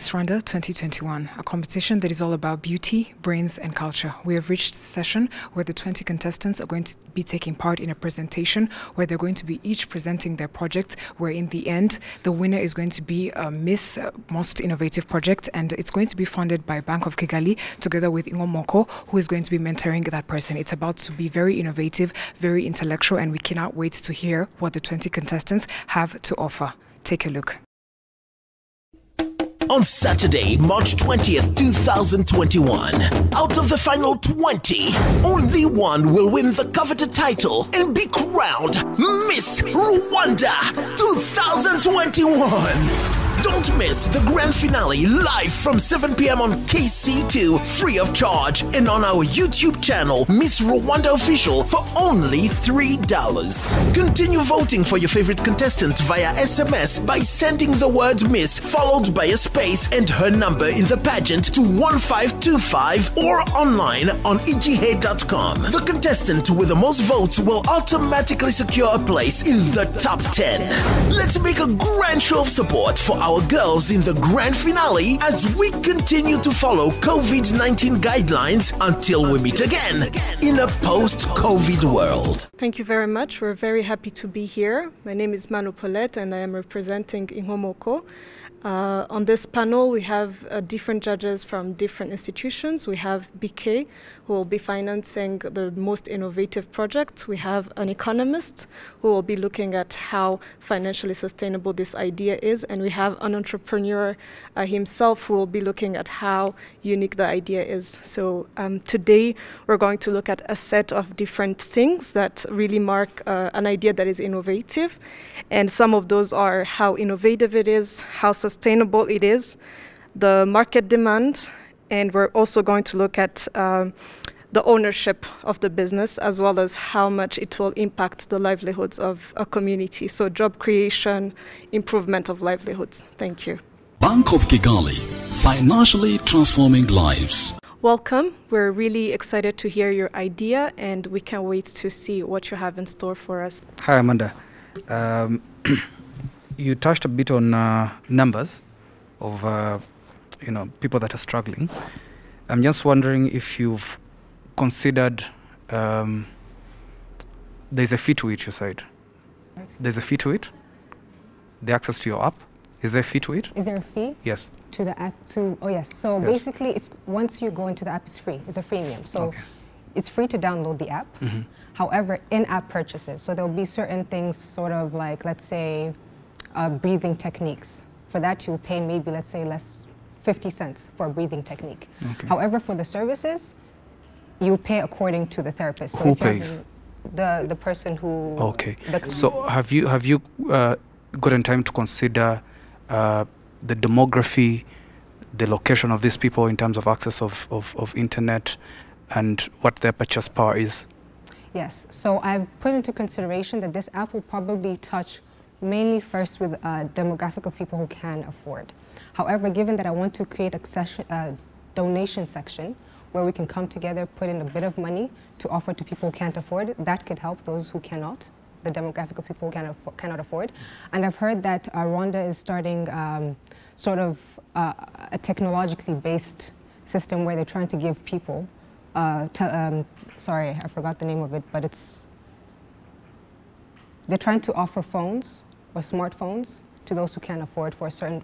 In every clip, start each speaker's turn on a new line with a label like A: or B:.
A: Miss Rwanda 2021, a competition that is all about beauty, brains, and culture. We have reached the session where the 20 contestants are going to be taking part in a presentation where they're going to be each presenting their project, where in the end, the winner is going to be Miss Most Innovative Project, and it's going to be funded by Bank of Kigali together with Ingomoko, who is going to be mentoring that person. It's about to be very innovative, very intellectual, and we cannot wait to hear what the 20 contestants have to offer. Take a look.
B: On Saturday, March 20th, 2021, out of the final 20, only one will win the coveted title and be crowned Miss Rwanda 2021. Don't miss the grand finale live from 7 p.m. on KC2, free of charge, and on our YouTube channel, Miss Rwanda Official, for only $3. Continue voting for your favorite contestant via SMS by sending the word Miss followed by a space and her number in the pageant to 1525 or online on igihe.com. The contestant with the most votes will automatically secure a place in the top 10. Let's make a grand show of support for our girls in the grand finale as we continue to follow COVID-19 guidelines until we meet again in a post-COVID world.
C: Thank you very much. We're very happy to be here. My name is Manu Paulette and I am representing Ingomoko. On this panel, we have different judges from different institutions. We have BK, who will be financing the most innovative projects. We have an economist who will be looking at how financially sustainable this idea is. And we have an entrepreneur himself who will be looking at how unique the idea is. So today, we're going to look at a set of different things that really mark an idea that is innovative. And some of those are how innovative it is, how sustainable it is, the market demand, and we're also going to look at the ownership of the business, as well as how much it will impact the livelihoods of a community. So job creation, improvement of livelihoods. Thank you.
D: Bank of Kigali, financially transforming lives.
C: Welcome. We're really excited to hear your idea, and we can't wait to see what you have in store for us.
E: Hi, Amanda. You touched a bit on numbers of people that are struggling. I'm just wondering if you've considered there's a fee to it. You said there's a fee to it. The access to your app, is there a fee to it?
F: Is there a fee?
E: Yes.
F: To the app? Oh yes. So yes. Basically, it's once you go into the app, it's free. It's a freemium. So. Okay. It's free to download the app. Mm-hmm. However, in-app purchases, so there'll be certain things sort of like, let's say, breathing techniques. For that, you'll pay maybe, let's say, 50 cents for a breathing technique. Okay. However, for the services, you pay according to the therapist. So
E: who pays?
F: The person who...
E: Okay. So have you gotten time to consider the demography, the location of these people in terms of access of internet, and what their purchase power is?
F: Yes, so I've put into consideration that this app will probably touch mainly first with a demographic of people who can afford. However, given that I want to create a donation section where we can come together, put in a bit of money to offer to people who can't afford, that could help those who cannot, the demographic of people who cannot afford. And I've heard that Rwanda is starting sort of a technologically based system where they're trying to give people sorry, I forgot the name of it, but they're trying to offer phones or smartphones to those who can't afford for a certain,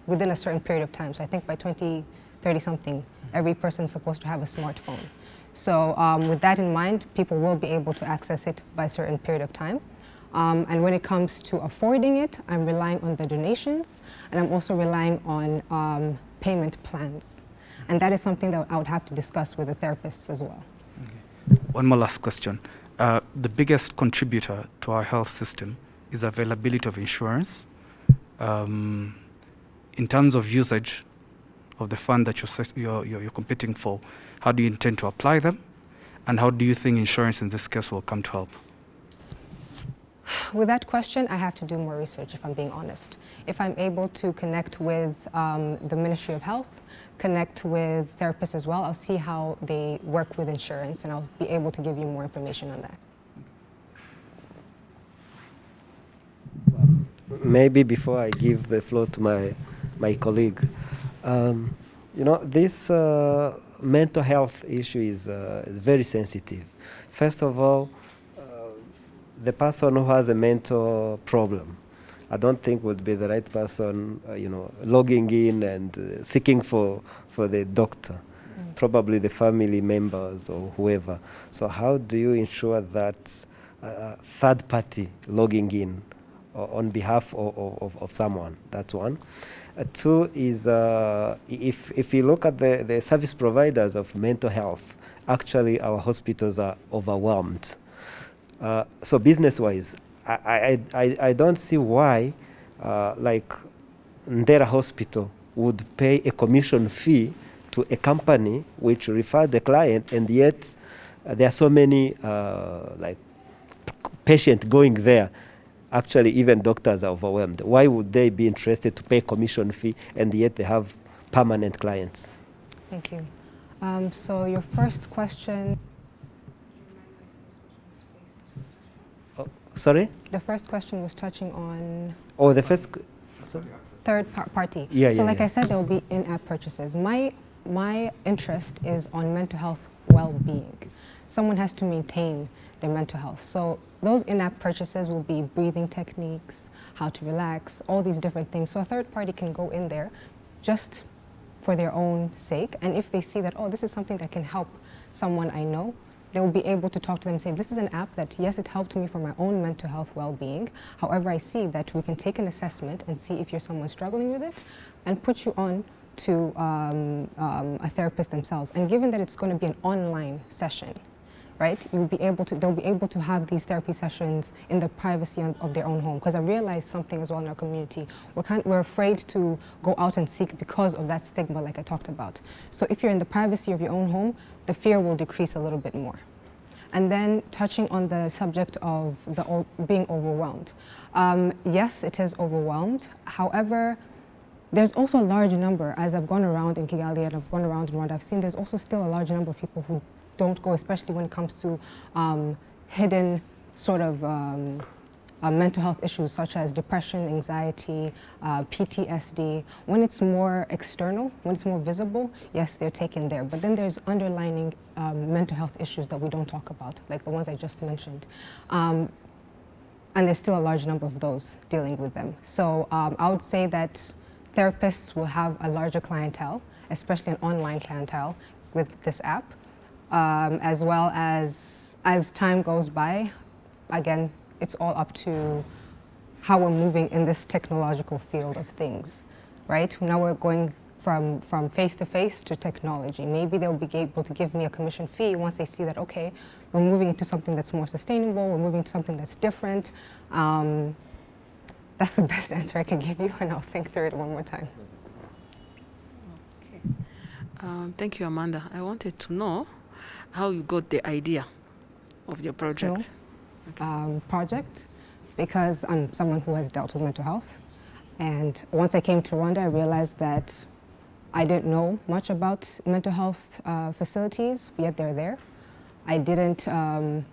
F: within a certain period of time. So I think by 2030 something, every person's supposed to have a smartphone. So with that in mind, people will be able to access it by a certain period of time. And when it comes to affording it, I'm relying on the donations, and I'm also relying on payment plans. And that is something that I would have to discuss with the therapists as well.
E: Okay. One more last question. The biggest contributor to our health system is availability of insurance. In terms of usage of the fund that you're competing for, how do you intend to apply them? And how do you think insurance in this case will come to help?
F: With that question, I have to do more research, if I'm being honest. If I'm able to connect with the Ministry of Health, connect with therapists as well, I'll see how they work with insurance, and I'll be able to give you more information on that.
G: Maybe before I give the floor to my colleague, You know, this mental health issue is very sensitive. First of all, the person who has a mental problem, I don't think would be the right person, you know, logging in and seeking for the doctor. Probably the family members or whoever. So how do you ensure that third party logging in on behalf of someone? That's one. Two is if you look at the service providers of mental health, actually our hospitals are overwhelmed. So business-wise, I don't see why like Ndera Hospital would pay a commission fee to a company which referred the client, and yet there are so many like patients going there. Actually, even doctors are overwhelmed. Why would they be interested to pay commission fee, and yet they have permanent clients?
F: Thank you. So your first question.
G: Sorry?
F: The first question was touching on.
G: Oh, the first. Sorry?
F: Party.
G: Yeah,
F: so
G: yeah,
F: like
G: yeah.
F: I said, there will be in-app purchases. My interest is on mental health well-being. Someone has to maintain their mental health. So those in-app purchases will be breathing techniques, how to relax, all these different things. So a third party can go in there just for their own sake. And if they see that, oh, this is something that can help someone I know, they will be able to talk to them and say, this is an app that, yes, it helped me for my own mental health well-being. However, I see that we can take an assessment and see if you're someone struggling with it and put you on to a therapist themselves. And given that it's going to be an online session, right, they'll be able to have these therapy sessions in the privacy of their own home. Because I realized something as well in our community. We're afraid to go out and seek because of that stigma like I talked about. So if you're in the privacy of your own home, the fear will decrease a little bit more. And then touching on the subject of being overwhelmed. Yes, it is overwhelmed. However, there's also a large number, as I've gone around in Kigali and I've gone around in Rwanda, I've seen there's also still a large number of people who don't go, especially when it comes to hidden sort of mental health issues such as depression, anxiety, PTSD. When it's more external, when it's more visible, yes, they're taken there. But then there's underlining mental health issues that we don't talk about, like the ones I just mentioned. And there's still a large number of those dealing with them. So I would say that therapists will have a larger clientele, especially an online clientele with this app, as well as time goes by, again, it's all up to how we're moving in this technological field of things, right? Now we're going from face-to-face to technology. Maybe they'll be able to give me a commission fee once they see that, okay, we're moving into something that's more sustainable, we're moving to something that's different. That's the best answer I can give you, and I'll think through it one more time.
H: Okay. Thank you, Amanda. I wanted to know how you got the idea of your project.
F: Project, because I'm someone who has dealt with mental health. And once I came to Rwanda, I realized that I didn't know much about mental health facilities, yet they're there. I didn't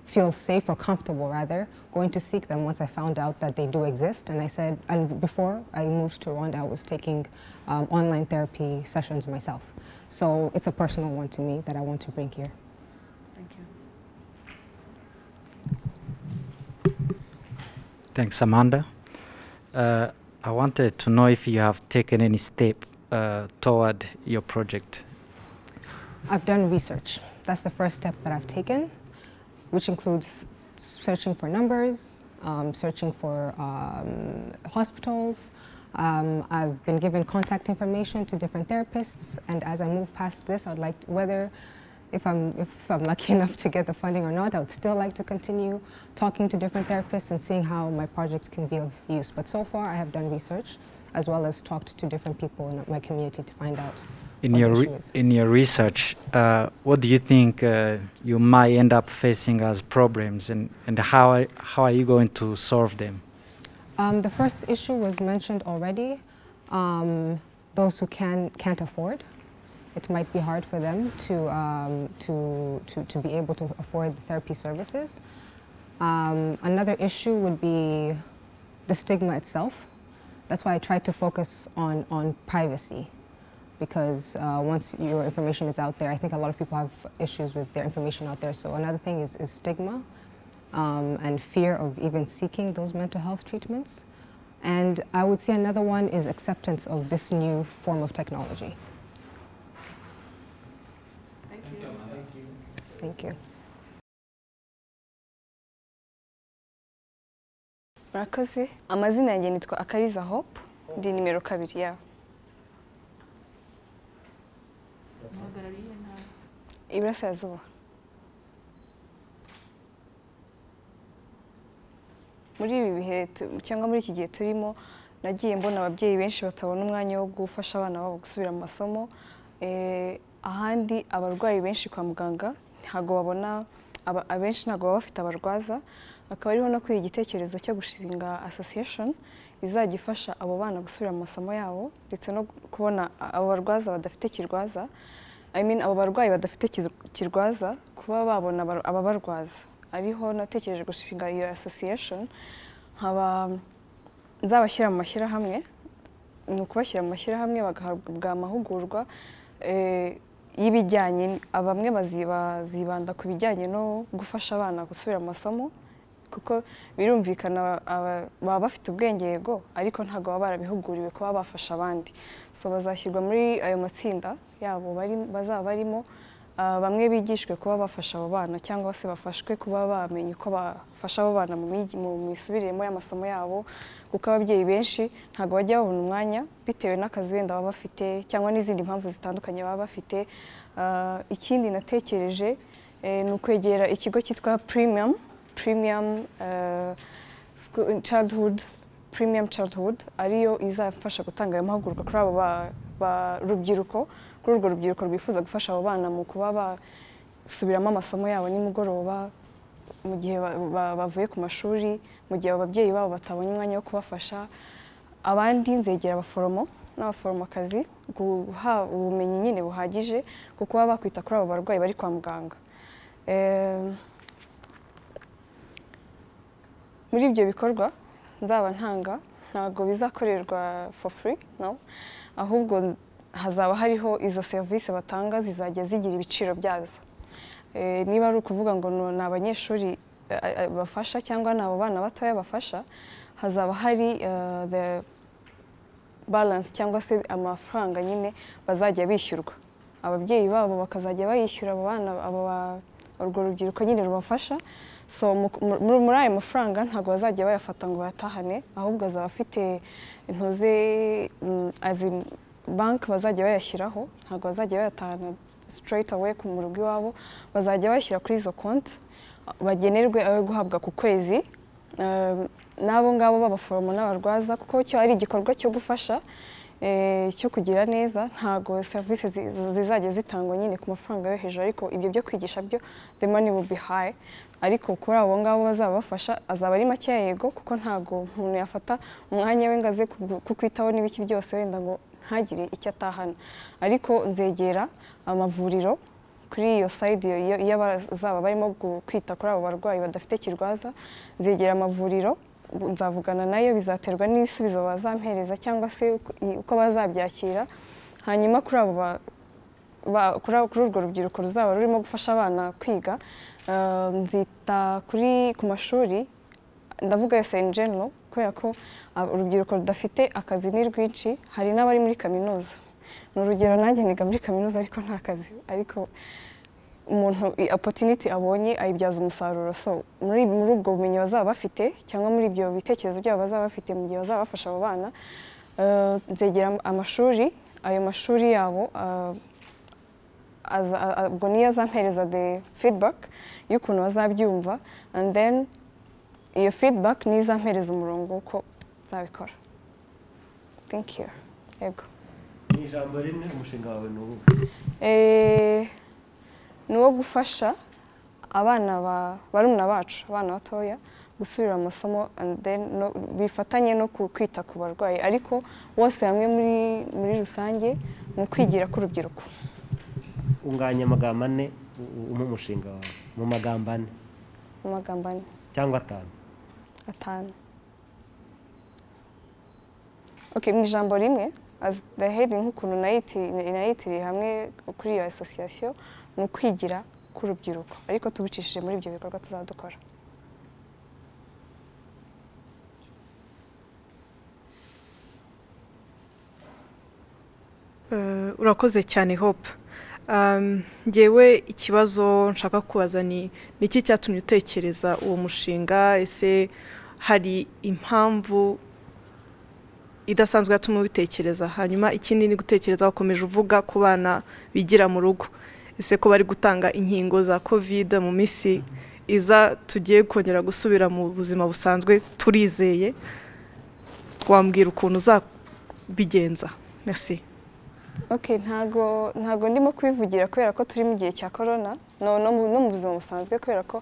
F: feel safe or comfortable, rather, going to seek them once I found out that they do exist. And I said, and before I moved to Rwanda, I was taking online therapy sessions myself. So it's a personal one to me that I want to bring here.
H: Thank you.
E: Thanks, Amanda. I wanted to know if you have taken any step toward your project.
F: I've done research. That's the first step that I've taken, which includes searching for numbers, searching for hospitals. I've been given contact information to different therapists, and as I move past this, I'd like to, whether if I'm lucky enough to get the funding or not, I would still like to continue talking to different therapists and seeing how my project can be of use. But so far, I have done research, as well as talked to different people in my community to find out
E: in your research, what do you think you might end up facing as problems, and how are you going to solve them?
F: The first issue was mentioned already. Those who can't afford. It might be hard for them to be able to afford the therapy services. Another issue would be the stigma itself. That's why I tried to focus on privacy. because once your information is out there, I think a lot of people have issues with their information out there. So another thing is stigma and fear of even seeking those mental health treatments. And I would say another one is acceptance of this new form of technology.
H: Thank you.
F: Thank you.
I: Murakoze. Amazina yanjye nitwa Akariza Hope, ndi nimero 2 yawe. Iburasirazuba. Muri ibi bihe cyangwa muri iki gihe turimo, nagiye mbona ababyeyi benshi batabona umwanya wo gufasha abana babo gusubira mu masomo. Ahandi abarwayi benshi kwa muganga ntago babona, abenshi ntago baba bafite abarwaza. Akaba ariho no kwiga igitekerezo cyo gushinga association izajya ifasha abo bana gusubira mu masomo yabo, ndetse no kubona abo barwaza badafite kirwaza, abo barwayi badafite kirwaza kuba babona ababarwaza. Ariho natekereje gushinga iyo association, nkaba nzabashyira mu mashyirahamwe, ni ukubashyira mu mashyirahamwe bagahabwa amahugurwa y'ibijyanye, bamwe bazibanda ku bijyanye no gufasha abana gusubira mu masomo, kuko birumvikana baba bafite ubwenge yego, ariko ntabwo baba barabihuguriwe kuba bafasha abandi. So bazashyirwa muri ayo matsinda yabo bazaba barimo, bamwe bigishwe kuba bafasha abo bana, cyangwa se bafashwe kuba bamenye uko bafasha abo bana mu misubiremo y'amasomo yabo, kuko ababyeyi benshi ntabwo bajya babona umwanya bitewe n'akazi wenda baba bafite, cyangwa n'izindi mpamvu zitandukanye baba bafite. Ikindi natekereje ni ukwegera ikigo cyitwa Premium Childhood, ariyo izafasha gutanga ayo mahugurwa kuri abo rubyiruko, kuri urwo rubyiruko rwifuza gufasha abo bana mu kuba basubiramo amasomo yabo nimugoroba, mu gihe bavuye ku mashuri, mu gihe ababyeyi babo batabonye umwanya wo kubafasha. Abandi nzegera abaforomo n'abaforomokazi guha ubumenyi nyine buhagije kuko baba bakwita kuri abo barwayi bari kwa muganga. Muri ibyo bikorwa nzaba ntanga ntabwo bizakorerwa for free, no, ahubwo hazaba hariho izo serivisi batanga zizajya zigira ibiciro byazo. Niba ari ukuvuga ngo ni abanyeshuri bafasha cyangwa ni abo bana batoya bafasha, hazaba hari the balance cyangwa se amafaranga nyine bazajya bishyurwa, ababyeyi babo bakazajya bayishyura abo bana, urwo rubyiruko nyine rubafasha. So muri ayo mafaranga ntabwo bazajya bayafata ngo bayatahane, ahubwo azaba afite intuze bank bazajya bayashyiraho, ntabwo bazajya bayatahana straight away mu rugo iwabo, bazajya bashyira kuri izo konti bagenerwe ayo guhabwa ku kwezi n'abo ngabo b'abaforomo n'abarwaza, kuko cyo ari igikorwa cyo gufasha, cyo kugira neza. Ntabwo serivisi zizajya zitangwa nyine ku mafaranga yo hejuru, ariko ibyo byo kwigisha byo the money will be high, ariko kuri abo ngabo bazaba bafasha azaba ari makeya yego, kuko ntabwo umuntu yafata umwanya we ngo aze kukwitaho n'ibiki byose wenda ngo ntagire icyo atahana. Ariko nzegera amavuriro kuri iyo side iyo bazaba barimo kwita kuri abo barwayi badafite kirwaza, nzegera amavuriro, nzavugana nayo, bizaterwa n'ibisubizo bazampereza cyangwa se uko bazabyakira. Hanyuma kuri urwo rubyiruko ruzaba rurimo gufasha abana kwiga, nzita ku mashuri, ndavuga yose in general, kubera ko urubyiruko rudafite akazi ni rwinshi. Hari n'abari muri kaminuza, ni urugero nanjye niga muri kaminuza ariko nta kazi, ariko umuntu opportunity abonye ayibyaza umusaruro. So muri ubwo bumenyi bazaba bafite cyangwa muri ibyo bitekerezo byabo bazaba bafite mu gihe bazaba bafasha abo bana, nzegera amashuri, ayo mashuri yabo ubwo niyo azampereza the feedback y'ukuntu bazabyumva, and then iyo feedback niyo izampereza umurongo uko nzabikora. Thank you. Yego.
G: Ni ijambo rimwe umushinga wawe ni uwuhe?
I: Ni uwo gufasha abana barumuna bacu, abana batoya gusubira amasomo, and then bifatanye no kwita ku barwayi, ariko bose hamwe muri rusange mu kwigira k'urubyiruko.
G: Unganya amagambo 4 umushinga wawe mu magambo 4.
I: Mu magambo 4
G: cyangwa 5.
I: Okay, mu ijambo rimwe as the head nk'ukuntu nayitiriye hamwe kuri iyo association ni ukwigira k'urubyiruko ariko tubicishije muri ibyo bikorwa tuzadukora.
C: Urakoze cyane Hope. Ngewe ikibazo nshaka kubaza ni iki cyatumye utekereza uwo mushinga, ese hari impamvu idasanzwe yatumye ubitekereza? Hanyuma ikindi ni gutekereza wakomeje uvuga ku bana bigira mu rugo, ese ko bari gutanga inkingo za covid mu minsi iza tugiye kongera gusubira mu buzima busanzwe turizeye, wambwira ukuntu uzabigenza? Merci.
I: Okay, ntago ndimo kwivugira kubera ko turi mu gihe cya corona no mu buzima busanzwe kubera ko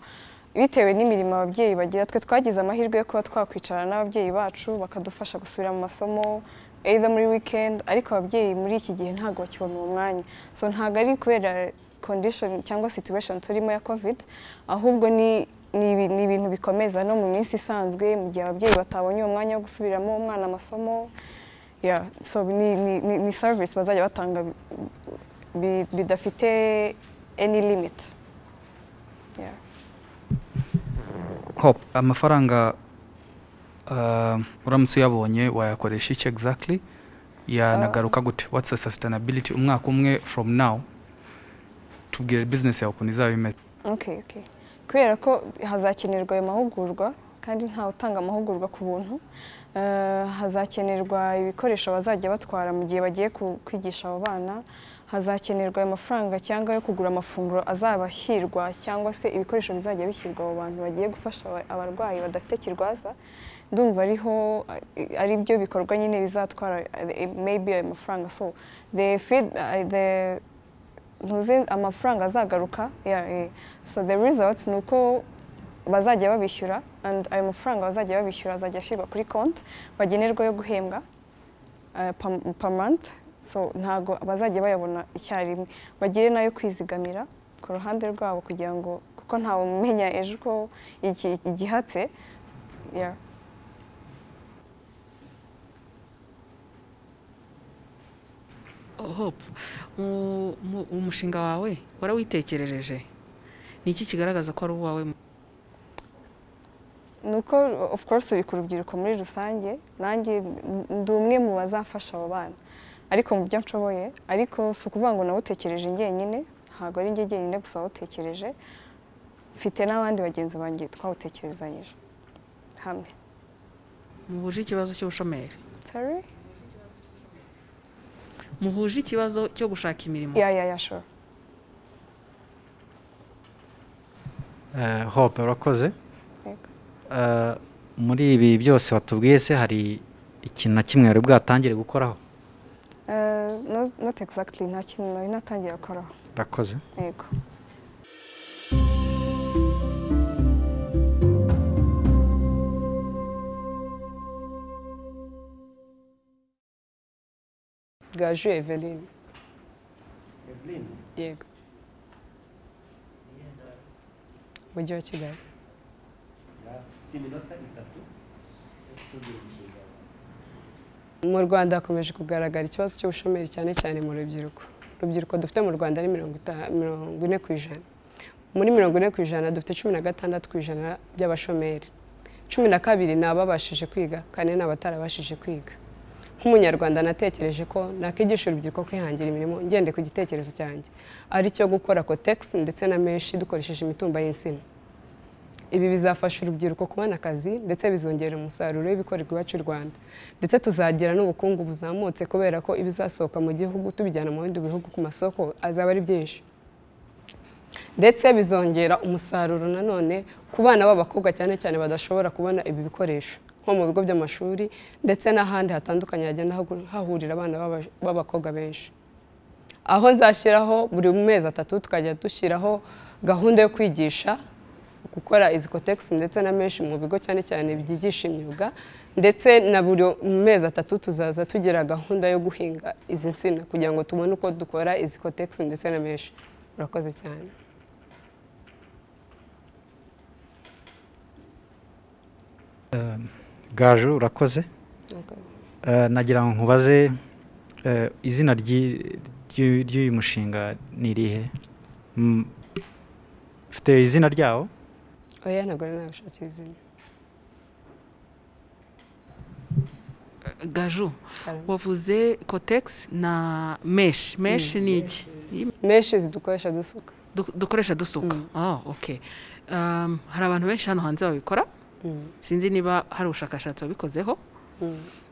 I: bitewe n'imirimo ababyeyi bagira, twe twagize amahirwe yo kuba twakwicarana n'ababyeyi bacu bakadufasha gusubira mu masomo either muri weekend, ariko ababyeyi muri iki gihe ntago bakibona uwo mwanya, so ntago ari kubera condition cyangwa situation turimo ya covid, ahubwo ni ibintu bikomeza no mu minsi isanzwe mu gihe ababyeyi batabonye uwo mwanya wo gusubiramo umwana amasomo. Yeah, so ni service bazajya batanga bidafite any limit. Yeah.
E: Hope, amafaranga uramutse uyabonye wayakoresha iki exactly? Yanagaruka gute? What's the sustainability umwaka umwe from now? Tubwire business yawe ukuntu izaba imeze.
I: Okay. Kubera ko hazakenerwa ayo mahugurwa kandi nta utanga amahugurwa ku buntu, hazakenerwa ibikoresho bazajya batwara mu gihe bagiye kwigisha abo bana, hazakenerwa amafaranga cyangwa yo kugura amafunguro azabashyirwa cyangwa se ibikoresho bizajya bishyirwa abo bantu bagiye gufasha abarwayi badafite kirwaza. Ndumva ari byo bikorwa nyine bizatwara maybe ayo mafaranga, so amafaranga azagaruka. So the results nuko bazajya babishyura, and ayo mafaranga bazajya babishyura azajya ashyirwa kuri konti bagenerwa yo guhembwa per month, so ntago bazajya bayabona icyarimwe, bagire nayo kwizigamira ku ruhande rwabo kugira ngo kuko ntawe umenya ejo ko igihatse.
H: Hope, umushinga wawe warawitekerereje? Ni iki kigaragaza ko ari uwawe?
I: Nuko of course uri ku rubyiruko muri rusange, nanjye ndi umwe mu bazafasha abo bana ariko mu byo nshoboye, ariko si ukuvuga ngo nawutekereje njyenyine, ntabwo ari njye jyenyine gusa wawutekereje, mfite n'abandi bagenzi banjye twawutekerezanyije hamwe.
H: Muhuje ikibazo cy'ubushomeri?
I: Sorry?
H: Muhuje ikibazo cyo gushaka imirimo?
I: Yeah, sure.
J: Hope, urakoze. Muri ibi byose watubwiye se hari ikintu na kimwe wari bwatangire gukoraho?
I: Not exactly, nta kintu nari natangira gukoraho.
J: Urakoze.
I: Yego.
K: Gaju Eveline. Yego. Mujyi wa Kigali. Mu Rwanda hakomeje kugaragara ikibazo cy'ubushomeri cyane cyane mu rubyiruko. Urubyiruko dufite mu Rwanda ni 40%. Muri 40% dufite 16% by'abashomeri. 12 ni ababashije kwiga, kane ni abatarabashije kwiga. Nk'umunyarwanda natekereje ko nakigisha urubyiruko kwihangira imirimo ngende ku gitekerezo cyanjye, ari cyo gukora cotex ndetse na meshi dukoresheje imitumba y'insina. Ibi bizafasha urubyiruko kubona akazi ndetse bizongera umusaruro w'ibikorerwa iwacu Rwanda, ndetse tuzagira n'ubukungu buzamutse kubera ko ibizasohoka mu gihugu tubijyana mu bindi bihugu ku masoko azaba ari byinshi, ndetse bizongera umusaruro nanone ku bana b'abakobwa cyane cyane badashobora kubona ibi bikoresho nko mu bigo by'amashuri ndetse n'ahandi hatandukanye hagenda hahurira abana b'abakobwa benshi. Aho nzashyiraho buri mezi 3 tukajya dushyiraho gahunda yo kwigisha gukora izi cotex ndetse na meshi mu bigo cyane cyane byigisha imyuga, ndetse na buri mezi 3 tuzaza tugira gahunda yo guhinga izi nsina kugira ngo tubone uko dukora izi cotex ndetse na meshi. Urakoze cyane.
J: Gaju, urakoze. Nagira ngo nkubaze izina ry'uyu mushinga ni irihe? Ufite izina ryawo?
K: Oya ntabwo nabishakira izina.
H: Gaju, wavuze cotex na mesh. Mesh ni iki?
K: Mesh zidukoresha dusuka.
H: Dukoresha dusuka. Okay. Hari abantu benshi hano hanze babikora. Sinzi niba hari ubushakashatsi babikozeho.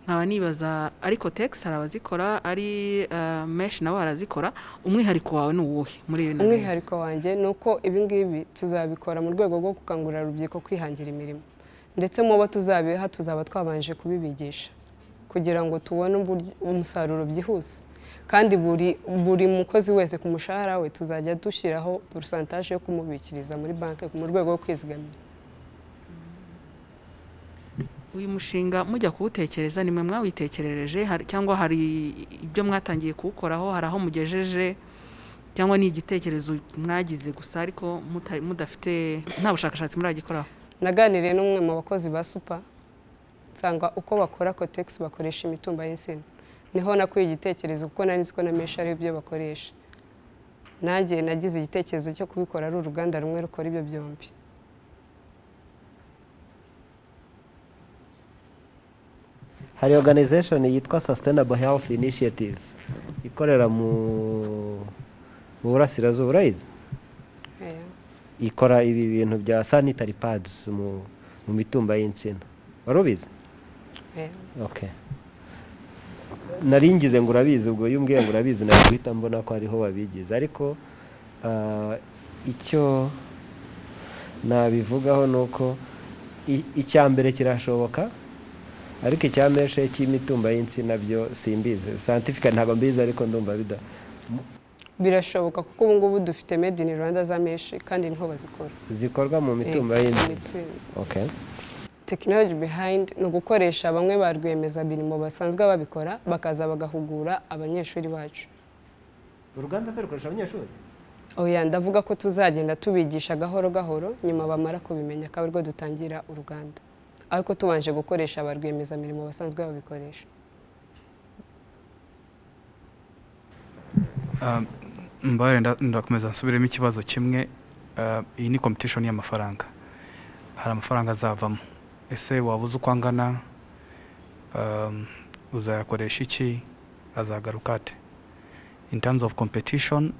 H: Nkaba nibaza ari cotex hari abazikora, ari mesh nabo barazikora. Umwihariko wawe ni uwuhe muri iyo?
K: Umwihariko wanjye nuko ibi ngibi tuzabikora mu rwego rwo gukangurira urubyiruko kwihangira imirimo, ndetse mu bo tuzabiha tuzaba twabanje kubibigisha kugira ngo tubone umusaruro byihuse, kandi buri mukozi wese ku mushahara we tuzajya dushyiraho pourcentage yo kumubikiriza muri banki mu rwego rwo kwizigamira.
H: Uyu mushinga mujya kuwutekereza nimwe mwawitekerereje cyangwa hari ibyo mwatangiye kuwukoraho, hari aho mugejeje, cyangwa ni igitekerezo mwagize gusa ariko mudafite nta bushakashatsi muragikoraho?
K: Naganiriye n'umwe mu bakozi ba Super nsanga uko bakora cotex bakoresha imitumba y'insina, niho nakuye igitekerezo kuko nari nzi ko na mesh ari ibyo bakoresha. Nanjye nagize igitekerezo cyo kubikora ari uruganda rumwe rukora ibyo byombi.
G: Hari organization yitwa Sustainable Health Initiative ikorera mu burasirazuba, right? Ikora ibi bintu bya sanitary pads mu mitumba y'insina. Warubizi? Okay. Naringize ngo urabizi, ubwo yumbwiye ngo urabizi na guhita mbona ko ariho babigize, ariko icyo nabivugaho nuko icyambere kirashoboka, ariko icyameshe cy'imitumba y'insina byo simbize. Scientific ntabwo mbizi, ariko ndumva
K: birashoboka kuko ubu ngubu dufite made in Rwanda za mesh kandi niho bazikora.
G: Zikorwa mu mitumba y'insina. Okay.
K: Technology behind no gukoresha bamwe ba rwiyemezamirimo basanzwe babikora bakaza bagahugura abanyeshuri bacu.
G: Uruganda se rukoresha abanyeshuri?
K: Oya, ndavuga ko tuzagenda tubigisha gahoro gahoro, nyuma bamara kubimenya akaba ariko dutangira uruganda, ariko tubanje gukoresha aba rwiyemezamirimo basanzwe babikoresha.
E: Mbare ndakomeza nsubiremo ikibazo kimwe. Iyi ni competition y'amafaranga, hari amafaranga azavamo. Ese wabuze uko angana, uzayakoresha iki, azagaruka ate? In terms of competition,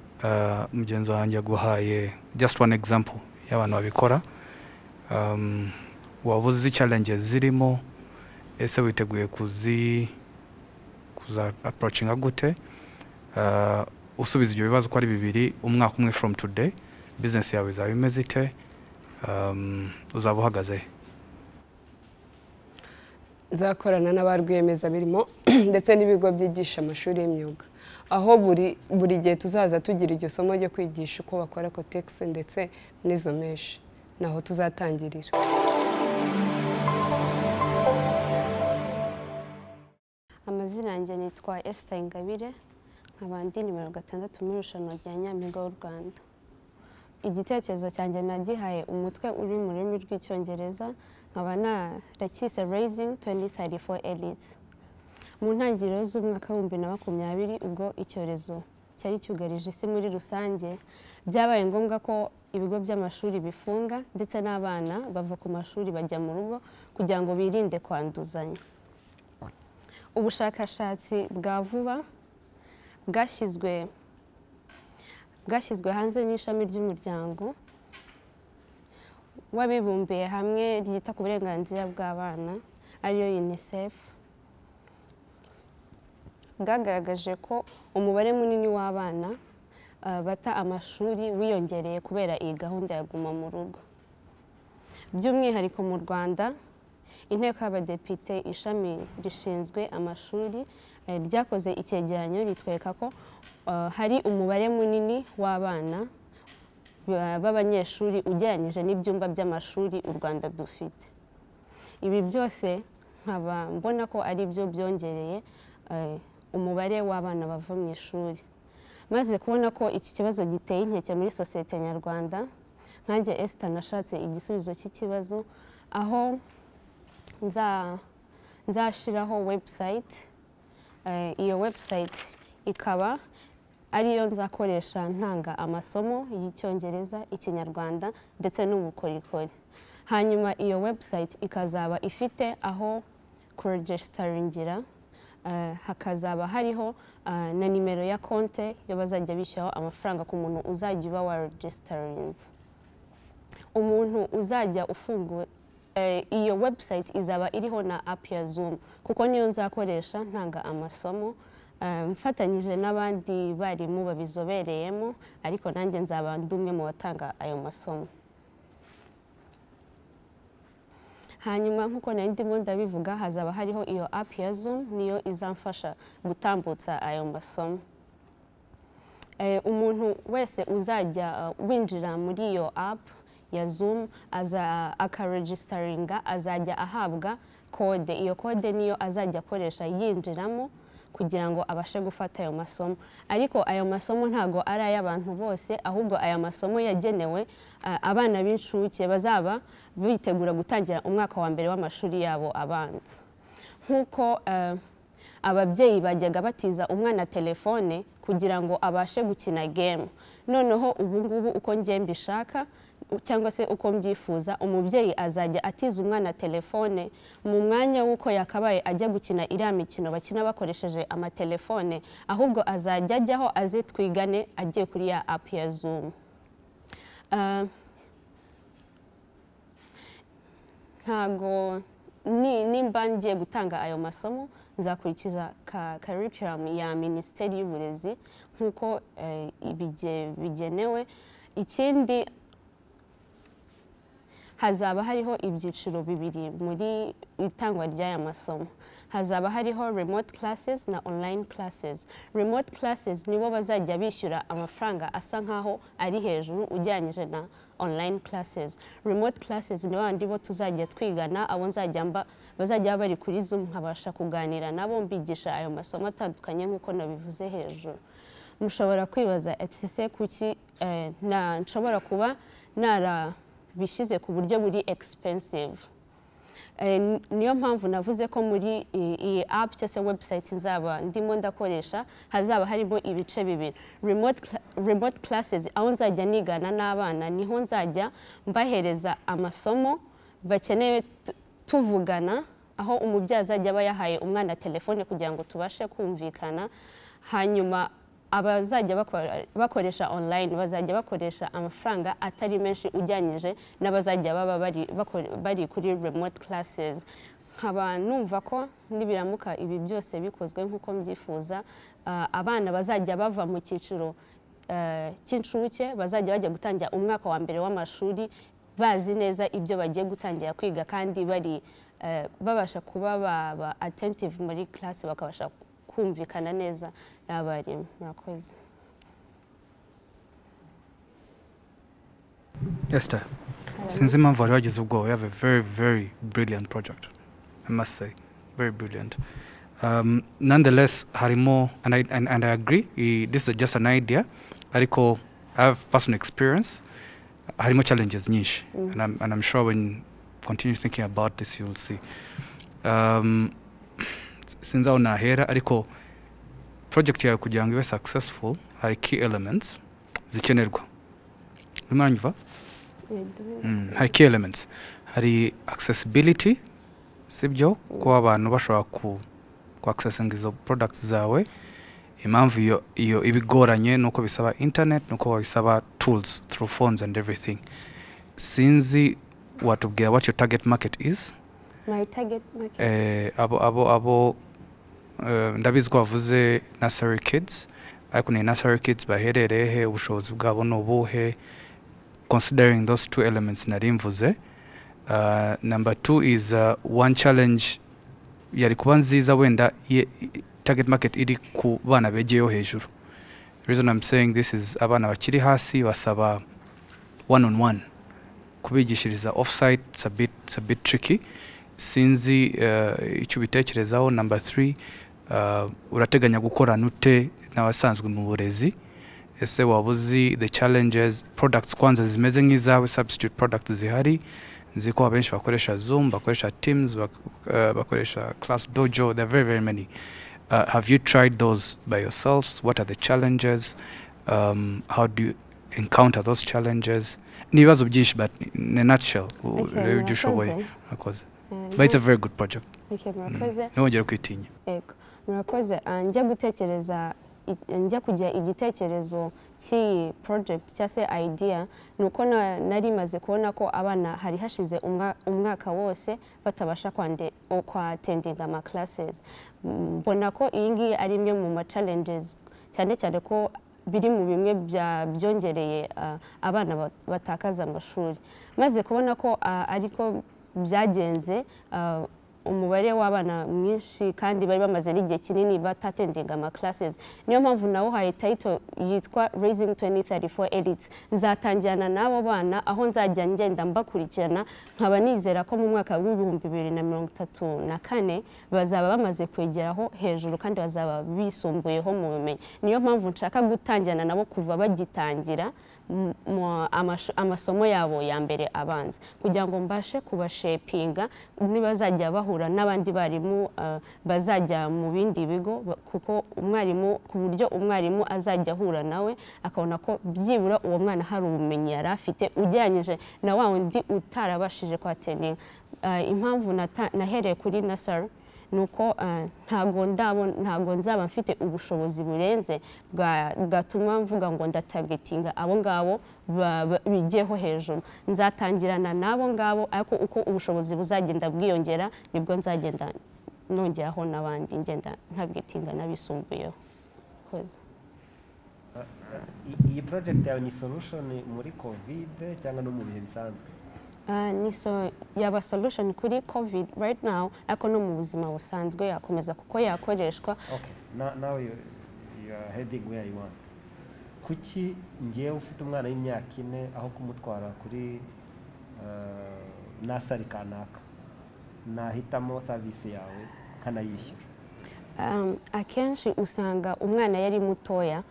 E: mugenzi wanjye guhaye just one example y'abantu babikora. Wabuze challenges zirimo, ese witeguye kuza approachinga gute? Usubiza ibyo bibazo ko ari bibiri, umwaka umwe from today business yawe izaba imeze ite, uzaba uhagaze?
K: Nzakorana n'abarwiyemezamirimo ndetse n'ibigo byigisha amashuri y'imyuga, aho buri gihe tuzaza tugira iryo somo ryo kwigisha uko bakora cotex ndetse n'izo mesh, naho tuzatangirira.
L: Amazina yanjye nitwa Esther Ingabire, nkaba ndi nimero 6 mu irushanwa rya Nyampinga w'u Rwanda. Igitekerezo cyanjye nagihaye umutwe uri mu rurimi rw'Icyongereza, nkaba narakise Raising 2034 Elites. Mu ntangiriro z'umwaka wa 2020 ubwo icyorezo cyari cyugarije isi muri rusange, byabaye ngombwa ko ibigo by'amashuri bifunga ndetse n'abana bava ku mashuri bajya mu rugo kugira ngo birinde kwanduzanya. Ubushakashatsi bwa vuba bwashyizwe hanze n'ishami ry'umuryango w'abibumbiye hamwe ryita ku burenganzira bw'abana ariyo UNICEF, bwagaragaje ko umubare munini w'abana bata amashuri wiyongereye kubera iyi gahunda ya guma mu rugo. By'umwihariko mu Rwanda, inteko y'abadepite ishami rishinzwe amashuri ryakoze icyegeranyo ritwereka ko hari umubare munini w'abana b'abanyeshuri ugereranyije n'ibyumba by'amashuri u Rwanda dufite. Ibi byose nkaba mbona ko ari byo byongereye umubare w'abana bava mu ishuri. Maze kubona ko iki kibazo giteye inkeke muri sosiyete nyarwanda, nkanjye Esther nashatse igisubizo cy'ikibazo, aho nzashiraho website iyo website ikaba ariyo nzakoresha ntanga amasomo y'icyongereza, ikinyarwanda ndetse n'ubukorikori. Hanyuma iyo website ikazaba ifite aho kuregisitaringira, hakazaba hariho na nimero ya konte yo bazajya bishyuraho amafaranga ku muntu uzajya uba waregisitarinze. Umuntu uzajya ufungura iyo website izaba iriho na app ya Zoom kuko niyo nzakoresha ntanga amasomo mfatanyije n'abandi barimu babizobereyemo, ariko nanjye nzaba ndumwe mu batanga ayo masomo. Hanyuma nkuko nari ndimo ndabivuga, hazaba hariho iyo app ya Zoom niyo izamfasha gutambutsa ayo masomo. Umuntu wese uzajya winjira muri iyo app ya Zoom akaregisitaringa azajya ahabwa kode. Iyo kode niyo azajya akoresha yinjiramo kugira ngo abashe gufata ayo masomo. Ariko ayo masomo ntago ari ay'abantu bose, ahubwo aya masomo yagenewe abana b'incuke bazaba bitegura gutangira umwaka wa mbere w'amashuri yabo abanza. Nkuko ababyeyi bajyaga batiza umwana telefone kugira ngo abashe gukina game, noneho ubu ngubu uko njye mbishaka cyangwa se uko mbyifuza, umubyeyi azajya atiza umwana telefone mu mwanya w'uko yakabaye ajya gukina iriya mikino bakina bakoresheje amatelefone, ahubwo azajya ajyaho aze twigane agiye kuri ya app ya Zoom. Ntago nimba ngiye gutanga ayo masomo nzakurikiza curriculum ya Minisiteri y'Uburezi nkuko bigenewe. Ikindi, hazaba hariho ibyiciro bibiri muri itangwa ry'aya masomo. Hazaba hariho remote classes na online classes. Remote classes nibo bazajya bishyura amafaranga asa nkaho ari hejuru ujyanyije na online classes. Remote classes ni bandi bo tuzajya twigana, abo bazajya bari kuri Zoom nkabasha kuganira nabo mbigisha ayo masomo atandukanye nkuko nabivuze hejuru. Mushobora kwibaza ati se kuki nshobora kuba bishize ku buryo buri expensive. Niyo mpamvu navuze ko muri iyi app cyangwa website nzaba ndimo ndakoresha hazaba harimo ibice bibiri. Remote classes aho nzajya nigana n'abana, niho nzajya mbahereza amasomo bakeneye tuvugana, aho umubyeyi azajya aba yahaye umwana telefone kugira ngo tubashe kumvikana. Hanyuma abazajya bakoresha online bazajya bakoresha amafaranga atari menshi ujyanyije n'abazajya baba bari kuri remote classes. Nkaba numva ko nibiramuka ibi byose bikozwe nkuko mbyifuza, abana bazajya bava mu cyiciro cy'incuke bazajya bajya gutangira umwaka wa mbere w'amashuri bazi neza ibyo bagiye gutangira kwiga, kandi babasha kuba attentive muri class, bakabasha kumvikana neza n'abarimu. Murakoze.
E: Esther, since impamvu wari wagize ubwoba, you have a very, very brilliant project, I must say, very brilliant. Nonetheless, harimo, and I agree, this is just an idea, ariko I have personal experience, harimo challenges nyinshi, and I'm sure when you continue thinking about this, you'll see. Since aho nahera, ariko project yawe kugira ngo ibe successful hari key elements zikenerwa. Urumva? Hari key elements. Hari accessibility, sibyo, ko abantu bashobora ku accessing izo products zawe. Impamvu iyo ibigoranye nuko bisaba internet, nuko bisaba tools through phones and everything. Sinzi watubwira what your target market is.
L: My target market.
E: Abo ndabizi ko wavuze nursery kids, ariko ni nursery kids baherereye ubushobozi bwabo n'ubuhe, considering those two elements nari mvuze. Number 2 is one challenge yari kuba nziza wenda target market iri ku bana begeyeho hejuru. The reason I'm saying this is abana bakiri hasi basaba one-on-one. Kubigishiriza offsite, it's a bit tricky. Sinzi icyo bitekerezaho. Number 3, urateganya gukora nute n'abasanzwe mu burezi? Ese wabuzi the challenges, products kwanza zimeze nk'izawe, substitute products zihari, nzi ko abenshi bakoresha Zoom, bakoresha Teams, bakoresha Class Dojo, there are very, very many. Have you tried those by yourselves? What are the challenges? How do you encounter those challenges? Nibazo byinshi, but in a nutshell, but it's a very good project. Ntongere kwitinya.
L: Murakoze, njya kugira igitekerezo cy'iyi project cyase idea nuko nari maze kubona ko abana hari hashize umwaka wose batabasha attending ama classes. Mbona ko iyi ngiyi ari imwe mu ma challenges cyane cyane ko biri mu bimwe byongereye abana batakaza amashuri. Maze kubona ko ariko byagenze umubare w'abana mwinshi kandi bari bamaze n'igihe kinini batatendinga ama classes. Niyo mpamvu nawo haye title yitwa Raising 2034 Edits. Nzatangirana nabo bana aho nzajya ngenda mbakurikirana, nkaba nizera ko mu mwaka w'2034 bazaba bamaze kwegeraho hejuru kandi bazaba bisumbuyeho mu bumenyi. Niyo mpamvu nshaka gutangirana nabo kuva bagitangira amasomo yabo ya mbere abanza, kugira ngo mbashe kubashepinga nibazajya bahura n'abandi barimu bazajya mu bindi bigo, kuko umwarimu ku buryo umwarimu azajya ahura nawe akabona ko byibura uwo mwana hari ubumenyi yari afite ugereranyije na wa wundi utarabashije kwatendinga. Impamvu nahereye kuri nursery nuko ntago nzaba mfite ubushobozi burenze bwatuma mvuga ngo ndatargetinga abo ngabo bigiyeho hejuru. Nzatangirana nabo ngabo, ariko uko ubushobozi buzagenda bwiyongera nibwo nzagenda nongeraho n'abandi ngenda targetinga n'abisumbuyeho.
G: Iyi project yawe ni solution muri covid cyangwa no mu bihe bisanzwe?
L: Yaba solution kuri covid right now, ariko no mu buzima busanzwe yakomeza kuko yakoreshwa.
G: Okay, now you are heading where you want. Kuki ngiye ufite umwana w'imyaka 4 aho kumutwara kuri nasari kanaka nahitamo service yawe kanayishyura?
L: Akenshi usanga umwana yari mutoya,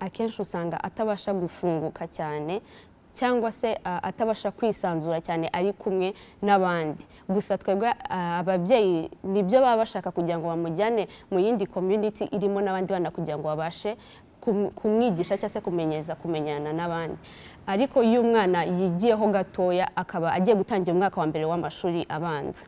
L: akenshi usanga atabasha gufunguka cyane cyangwa se atabasha kwisanzura cyane ari kumwe n'abandi. Gusa twebwe ababyeyi nibyo baba bashaka kugira ngo bamujyane mu yindi community irimo n'abandi bana kugira ngo babashe kumwigisha cyangwa se kumenyana n'abandi. Ariko iyo umwana yigiyeho gatoya akaba agiye gutangira umwaka wa mbere w'amashuri abanza,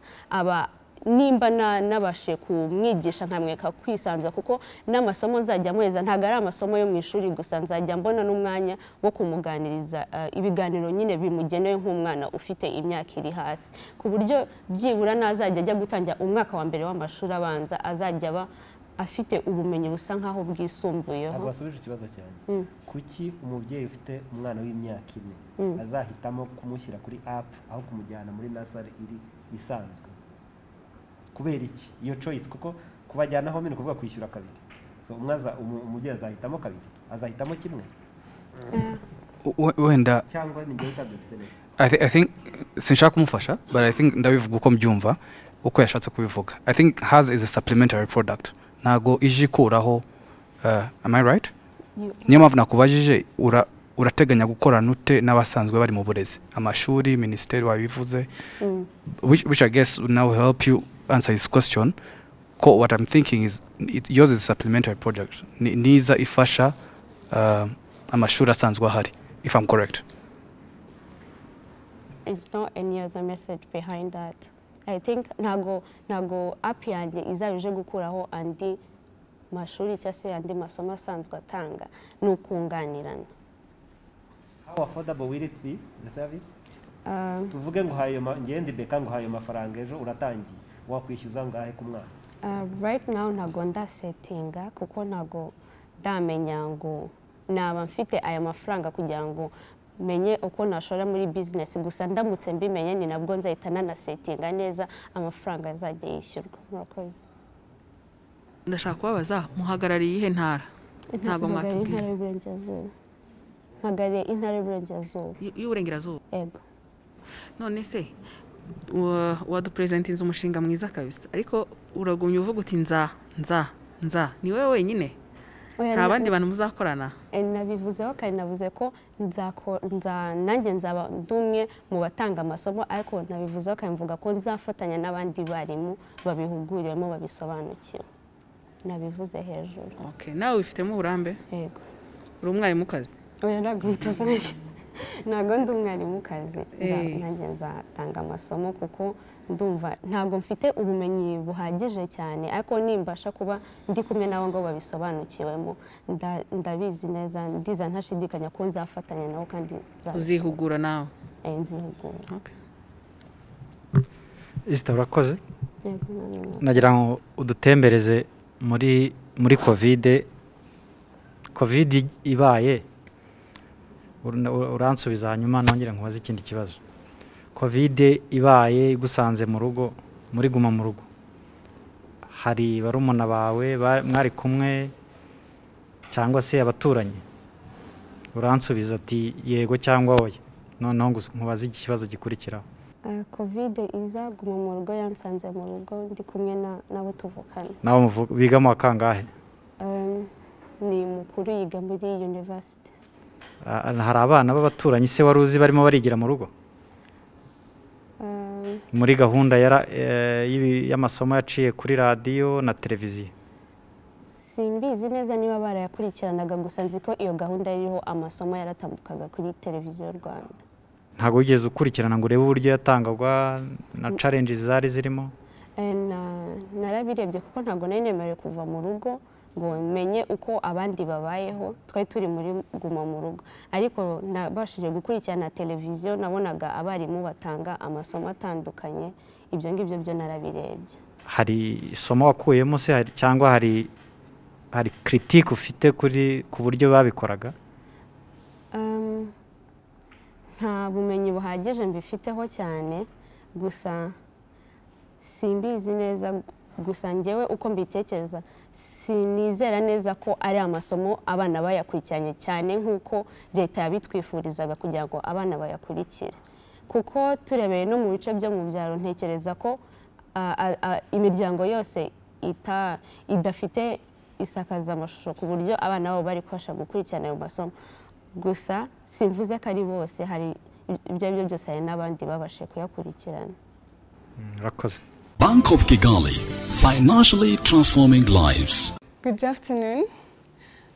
L: nimba nabashe kumwigisha nkamweka kwisanzura, kuko n'amasomo nzajya muheza ntago ari amasomo yo mu ishuri gusa, nzajya mbona n'umwanya wo kumuganiriza ibiganiro nyine bimugenewe nk'umwana ufite imyaka iri hasi, ku buryo byibura nazajya ajya gutangira umwaka wa mbere w'amashuri abanza azajya aba afite ubumenyi busa nkaho bwisumbuyeho.
G: Ntabwo wasubije ikibazo cyane. Kuki umubyeyi ufite umwana w'imyaka 4 azahitamo kumushyira kuri app aho kumujyana muri nursery iri isanzwe? Kubera iki iyo choice? Kuko kubajyana aho mino kuvuga kwishyura kabiri, so umubyeyi azahitamo kabiri, azahitamo kimwe
E: wenda
G: cyangwa ni ngiye utabyise neza.
E: I think sinshaka kumufasha, but I think ndabivuga uko mbyumva uko yashatse kubivuga. I think has is a supplementary product, ntago ije ikuraho. Am I right? Niyo mpamvu nakubajije urateganya gukora nute n'abasanzwe bari mu burezi, amashuri, ministeri wabivuze, which I guess will now help you answer his question. What I'm thinking is yours is a supplementary project. Niza ifasha amashuri asanzwe ahari, if I'm correct.
L: There's not any other message behind that. I think nago app yanjye izabije gukuraho andi mashuri cyase andi masomo asanzwe atanga nukunganirana.
G: How affordable will it be, the service? Tuvuge ngo hayo ngende beka ngo hayo mafaranga ejo uratangiye, wakwishyuza ngahe ku mwana?
L: Right now nago ndasettinga kuko nago ndamenya ngo naba mfite aya mafaranga kugira ngo menye uko nashora muri business, gusa ndamutse mbimenye ni nabwo nzahita nanasettinga neza amafaranga azajya yishyurwa. Murakoze.
H: Ndashaka kubabaza muhagarariye ihe ntara? Ntago mwatubwiye.
L: Intara y'Uburengerazuba. Mpagariye intara y'Uburengerazuba.
H: Y'Uburengerazuba?
L: Yego.
H: None se wadupresentinze umushinga mwiza kabisa, ariko uragumye uvuga uti nza ni wewe wenyine, nta bandi bantu muzakorana?
L: Nabivuzeho kandi navuze ko nanjye nzaba ndumwe mu batanga amasomo, ariko nabivuzeho kandi mvuga ko nzafatanya n'abandi barimu babihuguriyemo babisobanukiwe. nabivuze hejuru.
H: Okay, nawe wifitemo uburambe?
L: Yego.
H: Uri umwarimukazi?
L: Oya ntabwo tufashe. Ntabwo ndi umwarimukazi. Nanjye nzatanga amasomo kuko ndumva ntabwo mfite ubumenyi buhagije cyane, ariko nimbasha kuba ndi kumwe nabo ngo babisobanukiwemo ndabizi neza, ndiza ntashidikanya ko nzafatanya nabo kandi
H: uzihugura nawe.
L: Nzihugura.
H: Okay.
J: Isita urakoze. Nagira ngo udutembereze muri covid ibaye, uransubiza hanyuma nongera nkubaze ikindi kibazo. Covid ibaye igusanze mu rugo, muri guma mu rugo, hari barumuna bawe mwari kumwe cyangwa se abaturanyi? Uransubiza ati yego cyangwa oya, noneho nkubaze ikibazo gikurikiraho.
L: Covid iza guma mu rugo yansanze mu rugo ndi kumwe nabo tuvukana.
J: Nabo biga mu kangahe?
L: Ni mukuru yiga muri university.
J: Hari abana b'abaturanyi se wari uzi barimo barigira mu rugo? Muri gahunda y'amasomo yaciye kuri radiyo na televiziyo?
L: Simbizi neza niba barayakurikiranaga, gusa nzi ko iyo gahunda iriho amasomo yaratambukaga kuri televiziyo Rwanda.
J: Ntabwo wigeze ukurikirana ngo urebe uburyo yatangagwa na challenges zari zirimo?
L: Narabirebye kuko ntabwo nari nemerewe kuva mu rugo ngo menye uko abandi babayeho, twari turi muri guma mu rugo, ariko nabashije gukurikirana televiziyo, nabonaga abarimu batanga amasomo atandukanye, ibyo ngibyo byo narabirebye.
J: Hari isomo wakuyemo se cyangwa hari critique ufite ku buryo babikoraga?
L: Nta bumenyi buhagije mbifiteho cyane, gusa simbizi neza, gusa njyewe uko mbitekereza sinizera neza ko ari amasomo abana bayakurikiranye cyane nk'uko leta yabitwifurizaga kugira ngo abana bayakurikire, kuko turebeye no mu bice byo mu byaro ntekereza ko imiryango yose idafite isakazamashusho ku buryo abana babo bari kubasha gukurikirana ayo masomo, gusa simvuze ko ari bose, hari ibyo ari byo byose hari n'abandi babashe kuyakurikirana.
J: Urakoze.
D: Bank of Kigali, financially transforming lives.
M: Good afternoon.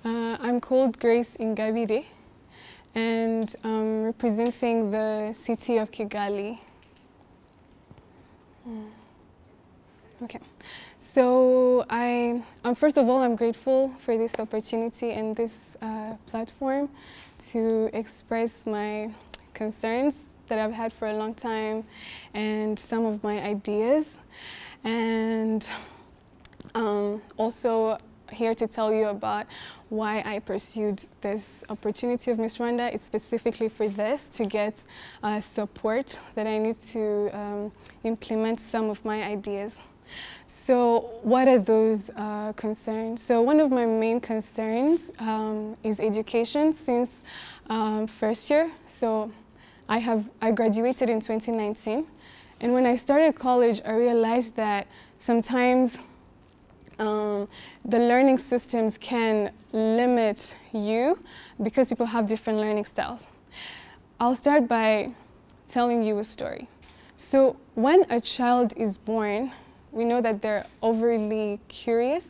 M: I'm called Grace Ingabire, and I'm representing the city of Kigali. Okay. So first of all, I'm grateful for this opportunity and this platform to express my concerns that I've had for a long time and some of my ideas. And also here to tell you about why I pursued this opportunity of Miss Rwanda. It's specifically for this, to get support that I need to implement some of my ideas. So what are those concerns? So one of my main concerns is education since first year. So I graduated in 2019, and when I started college, I realized that sometimes the learning systems can limit you because people have different learning styles. I'll start by telling you a story. So when a child is born, we know that they're overly curious.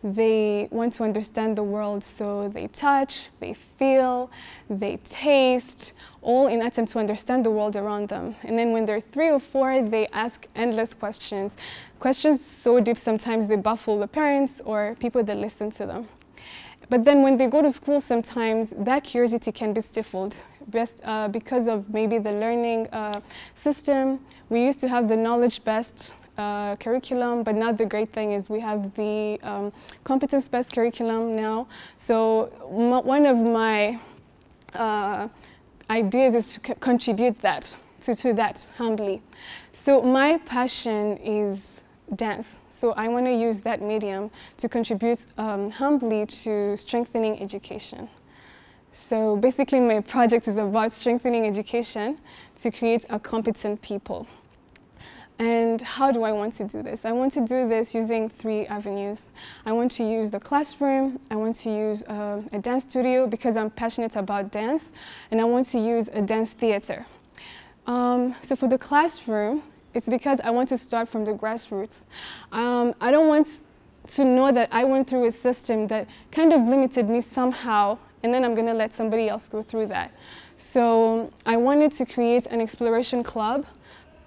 M: They want to understand the world, so they touch, they feel, they taste, all in an attempt to understand the world around them. And then when they're 3 or 4, they ask endless questions. Questions so deep sometimes they baffle the parents or people that listen to them. But then when they go to school, sometimes that curiosity can be stifled because of maybe the learning system. We used to have the knowledge-based curriculum, but now the great thing is we have the competence-based curriculum now. So one of my ideas is to contribute to that humbly. So my passion is dance. So I want to use that medium to contribute humbly to strengthening education. So basically my project is about strengthening education to create a competent people. And how do I want to do this? I want to do this using 3 avenues. I want to use the classroom, I want to use a dance studio because I'm passionate about dance, and I want to use a dance theater. So for the classroom, it's because I want to start from the grassroots. I don't want to know that I went through a system that kind of limited me somehow, and then I'm going to let somebody else go through that. So I wanted to create an exploration club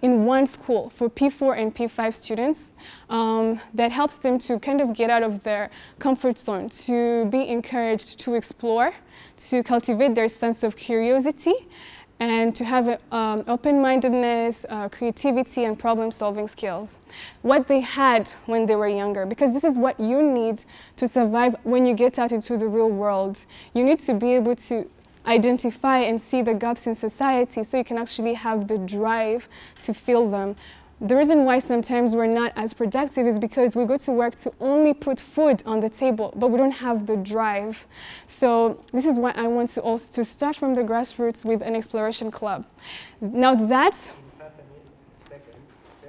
M: in one school for P4 and P5 students that helps them to kind of get out of their comfort zone, to be encouraged to explore, to cultivate their sense of curiosity, and to have open-mindedness, creativity, and problem-solving skills. What they had when they were younger, because this is what you need to survive when you get out into the real world. You need to be able to identify and see the gaps in society so you can actually have the drive to fill them. The reason why sometimes we're not as productive is because we go to work to only put food on the table, but we don't have the drive. So this is why I want to also start from the grassroots with an exploration club. Now that's...
G: Tell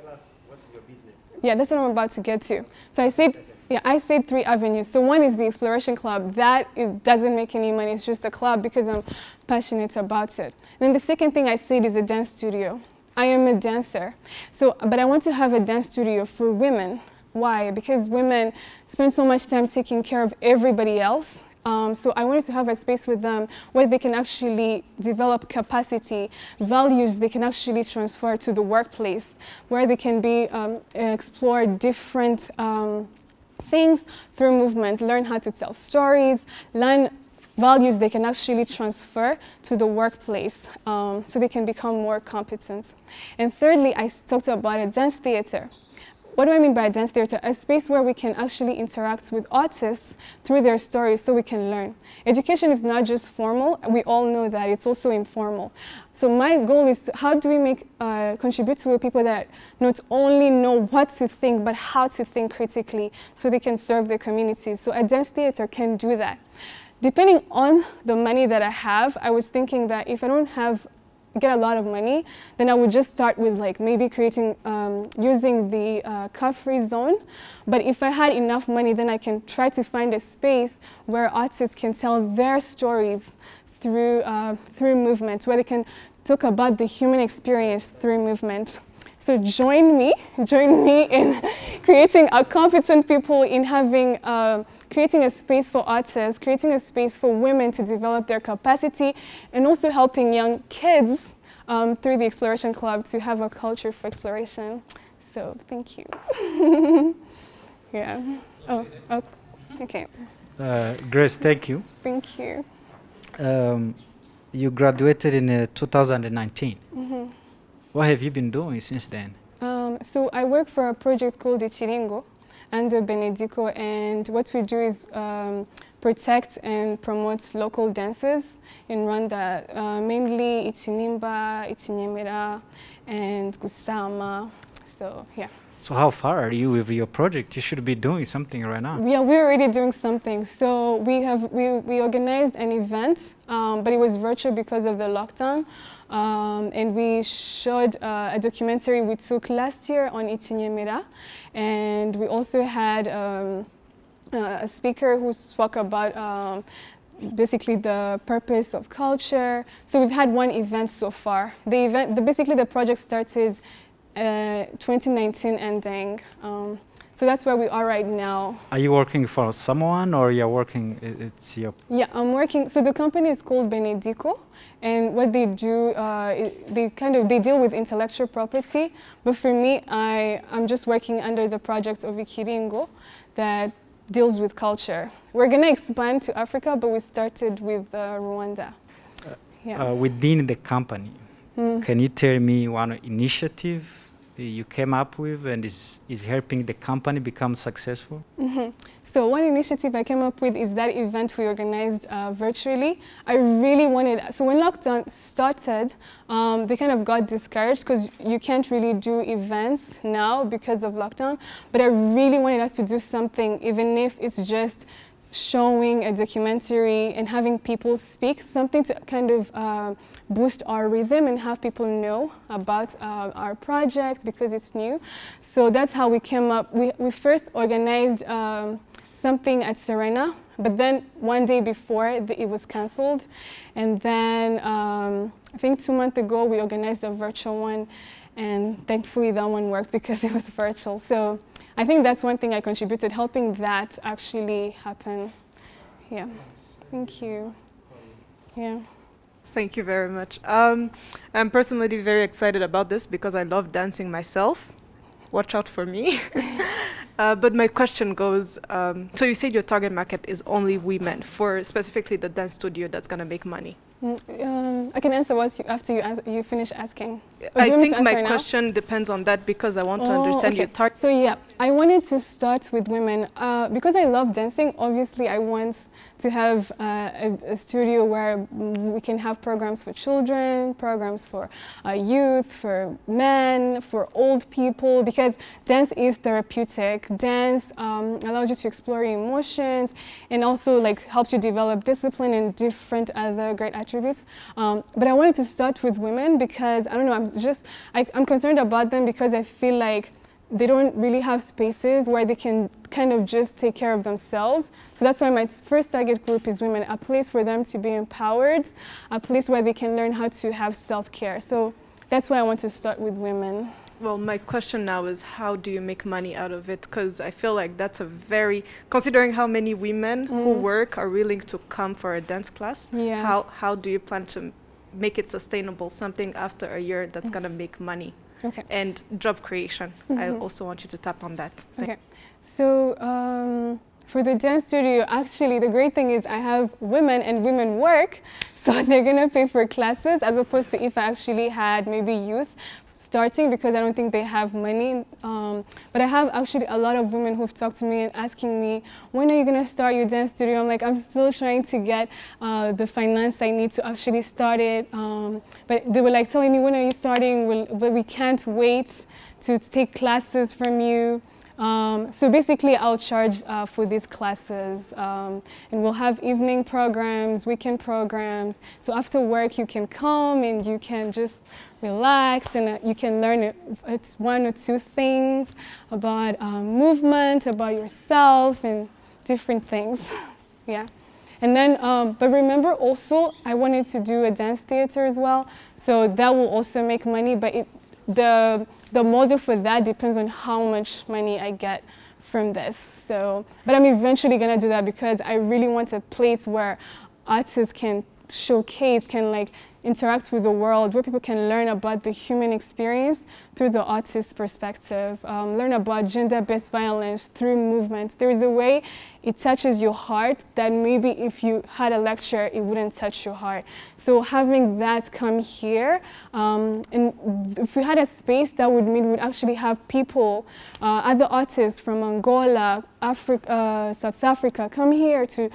G: us what's your business.
M: Yeah, that's what I'm about to get to. So I said 3 avenues. So one is the exploration club. That doesn't make any money. It's just a club because I'm passionate about it. And then the second thing I said is a dance studio. I am a dancer. But I want to have a dance studio for women. Why? Because women spend so much time taking care of everybody else. So I wanted to have a space with them where they can actually develop capacity, values they can actually transfer to the workplace, where they can explore different things through movement, learn how to tell stories, learn values they can actually transfer to the workplace so they can become more competent. And thirdly, I talked about a dance theater. What do I mean by a dance theater? A space where we can actually interact with artists through their stories so we can learn. Education is not just formal, we all know that, it's also informal. So my goal is how do we contribute to people that not only know what to think, but how to think critically so they can serve their communities. So a dance theater can do that. Depending on the money that I have, I was thinking that if I don't get a lot of money, then I would just start with maybe creating, using the car-free zone. But if I had enough money, then I can try to find a space where artists can tell their stories through movement, where they can talk about the human experience through movement. So join me in creating a competent people in creating a space for artists, creating a space for women to develop their capacity, and also helping young kids through the Exploration Club to have a culture for exploration. So thank you. Yeah. Oh, okay.
J: Grace, thank you.
M: Thank you.
J: You graduated in 2019.
M: Mm-hmm.
J: What have you been doing since then?
M: So I work for a project called Ichiringo under Benedico, and what we do is protect and promote local dances in Rwanda, mainly Ichinimba, Ichinyemera, and Gusama. So yeah.
J: So how far are you with your project? You should be doing something right now.
M: Yeah, we're already doing something. So we organized an event, but it was virtual because of the lockdown. And we showed a documentary we took last year on Itinyemera. And we also had a speaker who spoke about basically the purpose of culture. So we've had one event so far. Basically the project started 2019 ending. So that's where we are right now.
J: Are you working for someone or you're working, it's your...
M: Yeah, I'm working, so the company is called Benedico, and what they do, they deal with intellectual property, but for me, I'm just working under the project of Ikiringo that deals with culture. We're gonna expand to Africa, but we started with Rwanda.
J: Within the company, can you tell me one initiative you came up with and is helping the company become successful?
M: Mm-hmm. So one initiative I came up with is that event we organized virtually. I really wanted, so when lockdown started, they kind of got discouraged because you can't really do events now because of lockdown, but I really wanted us to do something, even if it's just showing a documentary and having people speak, something to kind of boost our rhythm and have people know about our project because it's new. So that's how we came up. We first organized something at Serena, but then one day before it was cancelled. And then I think 2 months ago we organized a virtual one, and thankfully that one worked because it was virtual. So I think that's one thing I contributed, helping that actually happen. Yeah. Thank you. Yeah.
C: Thank you very much. I'm personally very excited about this because I love dancing myself. Watch out for me. But my question goes, so you said your target market is only women for specifically the dance studio that's going to make money.
M: I can answer after you finish asking.
C: I think my question depends on that because I want to understand your target.
M: So yeah, I wanted to start with women because I love dancing. Obviously, I want to have a studio where we can have programs for children, programs for youth, for men, for old people, because dance is therapeutic. Dance allows you to explore your emotions and also like helps you develop discipline and different other great attributes. But I wanted to start with women because, I don't know, I'm concerned about them because I feel like they don't really have spaces where they can kind of just take care of themselves. So that's why my first target group is women, a place for them to be empowered, a place where they can learn how to have self-care. So that's why I want to start with women.
C: Well, my question now is, how do you make money out of it? Because I feel like that's a very, considering how many women who work are willing to come for a dance class, how do you plan to make it sustainable, something after a year that's going to make money?
M: Okay.
C: And job creation. I also want you to tap on that.
M: Okay. So for the dance studio, actually, the great thing is I have women and women work, so they're going to pay for classes as opposed to if I actually had maybe youth starting, because I don't think they have money. But I have actually a lot of women who've talked to me and asking me, when are you going to start your dance studio? I'm like, I'm still trying to get the finance I need to actually start it. But they were like telling me, when are you starting? But we can't wait to take classes from you. So basically, I'll charge for these classes, and we'll have evening programs, weekend programs. So after work, you can come and you can just relax, and you can learn it's one or two things about movement, about yourself, and different things. Yeah. And then, but remember also, I wanted to do a dance theater as well. So that will also make money, but the model for that depends on how much money I get from this. So, but I'm eventually gonna do that because I really want a place where artists can showcase, can like interact with the world, where people can learn about the human experience through the artist's perspective, learn about gender-based violence through movement. There is a way it touches your heart that maybe if you had a lecture, it wouldn't touch your heart. So having that come here, and if we had a space that would mean we'd actually have people, other artists from Angola, Africa, South Africa, come here to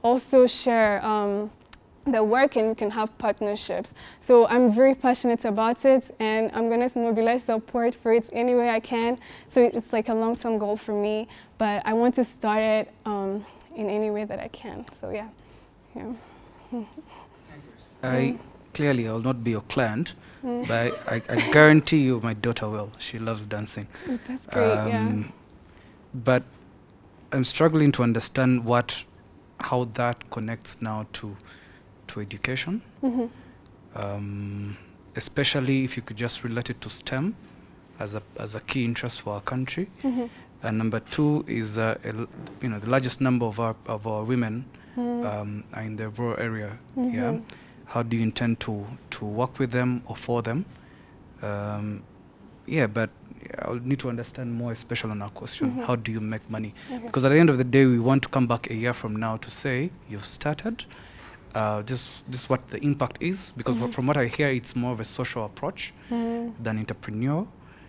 M: also share the work, and we can have partnerships. So I'm very passionate about it, and I'm going to mobilize support for it any way I can. So it's like a long-term goal for me, but I want to start it in any way that I can. So yeah.
E: Clearly, I'll not be your client, but I guarantee you my daughter will. She loves dancing.
M: That's great, yeah.
E: But I'm struggling to understand how that connects now to education, especially if you could just relate it to STEM as a key interest for our country. And number two is the largest number of our women are in the rural area. Yeah, how do you intend to work with them or for them? Yeah, but I'll need to understand more, especially on our question. How do you make money? Because at the end of the day, we want to come back a year from now to say you've started. This is what the impact is, because from what I hear, it's more of a social approach than entrepreneur.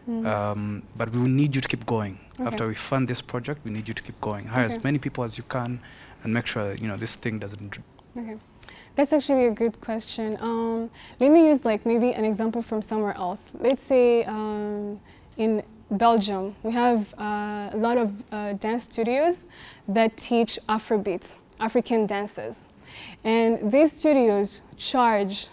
E: But we will need you to keep going. After we fund this project, we need you to keep going. Hire as many people as you can, and make sure this thing doesn't.
M: Okay, that's actually a good question. Let me use like maybe an example from somewhere else. Let's say in Belgium, we have a lot of dance studios that teach Afrobeats, African dances. And these studios charge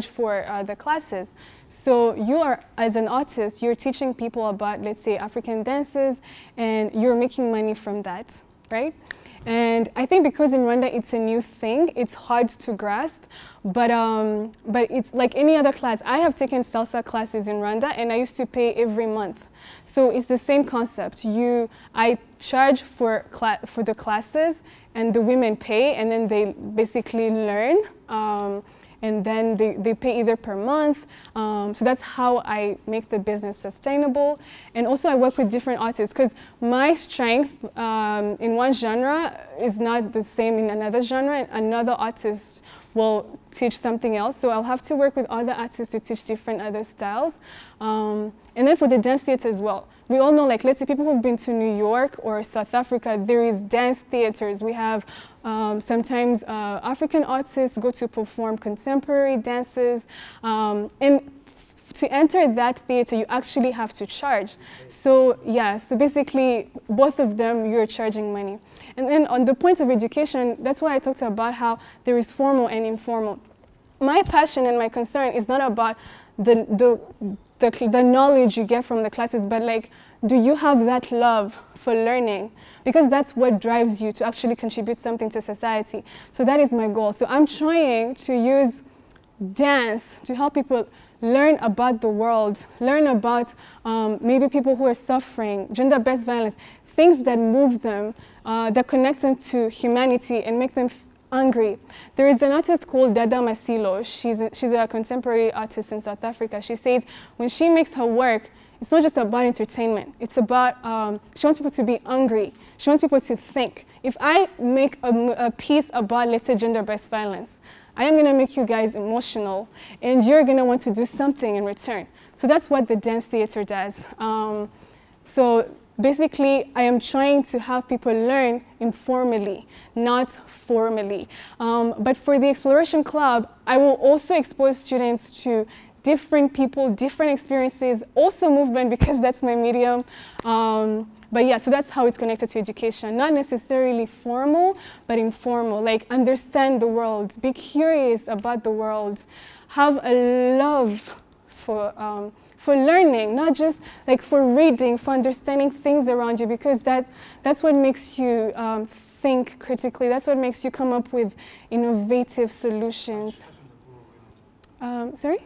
M: for the classes. So you are, as an artist, you're teaching people about, let's say, African dances, and you're making money from that, right? And I think because in Rwanda it's a new thing, it's hard to grasp. But it's like any other class. I have taken salsa classes in Rwanda, and I used to pay every month. So it's the same concept. I charge for the classes, and the women pay, and then they basically learn. And then they pay either per month. So that's how I make the business sustainable. And also I work with different artists, because my strength in one genre is not the same in another genre, and another artist will teach something else. So I'll have to work with other artists to teach different other styles. And then for the dance theater as well. We all know, like, let's say people who've been to New York or South Africa, there is dance theaters. We have sometimes African artists go to perform contemporary dances. And to enter that theater, you actually have to charge. So yeah, so basically both of them, you're charging money. And then on the point of education, that's why I talked about how there is formal and informal. My passion and my concern is not about the knowledge you get from the classes, but like, do you have that love for learning? Because that's what drives you to actually contribute something to society. So that is my goal. So I'm trying to use dance to help people learn about the world, learn about maybe people who are suffering, gender-based violence, things that move them, that connect them to humanity and make them angry. There is an artist called Dada Masilo. She's a contemporary artist in South Africa. She says when she makes her work, it's not just about entertainment. It's about, she wants people to be angry. She wants people to think. If I make a piece about, let's say, gender-based violence, I am going to make you guys emotional, and you're going to want to do something in return. So that's what the dance theater does. So basically, I am trying to have people learn informally, not formally. But for the Exploration Club, I will also expose students to different people, different experiences, also movement, because that's my medium. But yeah, so that's how it's connected to education. Not necessarily formal, but informal. Like, understand the world, be curious about the world, have a love for learning, not just like for reading, for understanding things around you, because that's what makes you think critically. That's what makes you come up with innovative solutions. Sorry?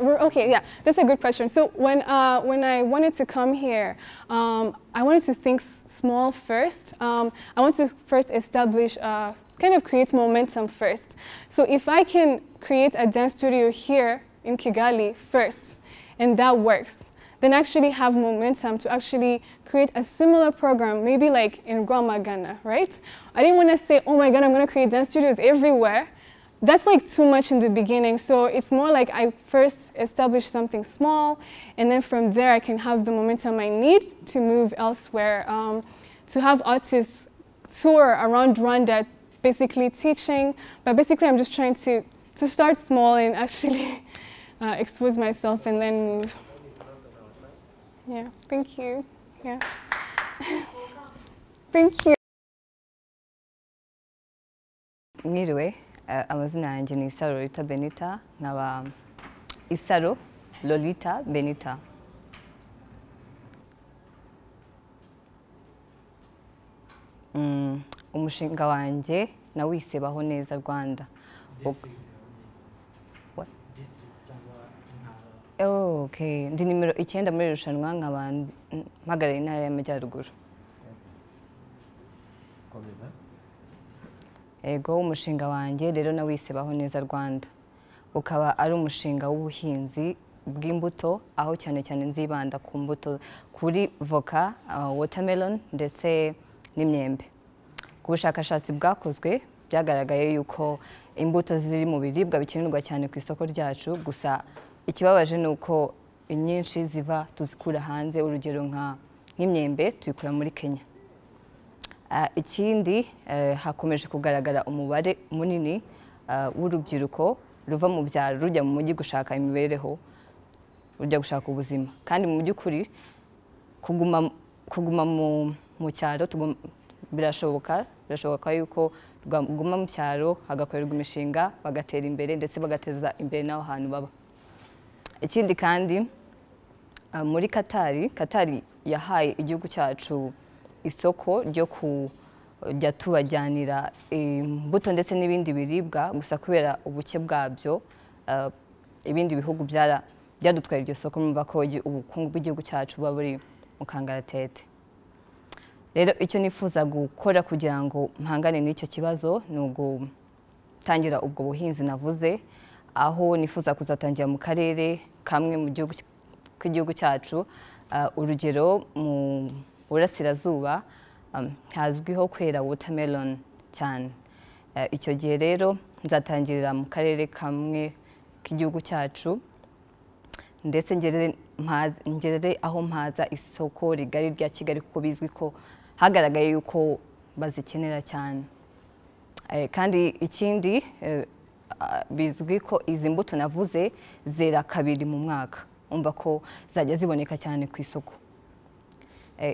M: Okay, yeah, that's a good question. So when I wanted to come here, I wanted to think small first. I want to first establish, kind of create momentum first. So if I can create a dance studio here in Kigali first, and that works, then actually have momentum to actually create a similar program, maybe like in Rwanda, right? I didn't want to say, oh my God, I'm going to create dance studios everywhere. That's like too much in the beginning. So it's more like I first establish something small, and then from there I can have the momentum I need to move elsewhere, to have artists tour around Rwanda, basically teaching. But basically I'm just trying to start small and actually expose myself and then move. Yeah, thank you. Yeah. Thank you.
N: Mwiriwe, amazina yanjye ni Isaro Lolita Benita, nkaba Isaro Lolita Benita. Umushinga wanjye nawise Baho Neza Rwanda. Oh, okay. Ndi nimero 9 muri irushanwa nkaba mpagarariye intara y'Amajyaruguru. Ego, umushinga wanjye rero nawise Baho Neza Rwanda. Ukaba ari umushinga w'ubuhinzi bw'imbuto, aho cyane cyane nzibanda ku mbuto kuri voka, watermelon ndetse n'imyembe. Ku bushakashatsi bwakozwe byagaragaye yuko imbuto ziri mu biribwa bikenerwa cyane ku isoko ryacu, gusa ikibabaje ni uko inyinshi ziva tuzikura hanze, urugero nk'imyembe tuyikura muri Kenya. Ikindi hakomeje kugaragara umubare munini w'urubyiruko ruva mu byaro rujya mu mujyi gushaka imibereho, rujya gushaka ubuzima, kandi mu by'ukuri kuguma mu cyaro birashoboka yuko rwaguma mu cyaro hagakorerwa imishinga bagatera imbere ndetse bagateza imbere n'aho hantu baba. Ikindi kandi muri Katari yahaye igihugu cyacu isoko tujya tubajyanira imbuto ndetse n'ibindi biribwa gusa kubera ubuke bwabyo ibindi bihugu byadutwaye iryo soko mumva ko ubukungu bw'igihugu cyacu buba buri mu kangaratete. Rero icyo nifuza gukora kugira ngo mpangane n'icyo kibazo ni ugutangira ubwo buhinzi navuze, aho nifuza kuzatangira mu karere kamwe mu gihugu k'igihugu cyacu. Urugero mu burasirazuba hazwiho kwera watermelon cyane. Icyo gihe rero nzatangirira mu karere kamwe k'igihugu cyacu ndetse ngere aho mpaza isoko rigari rya Kigali kuko bizwi ko hagaragaye yuko bazikenera cyane. Kandi ikindi bizwi ko izi mbuto navuze zera kabiri mu mwaka, umva ko zajya ziboneka cyane ku isoko.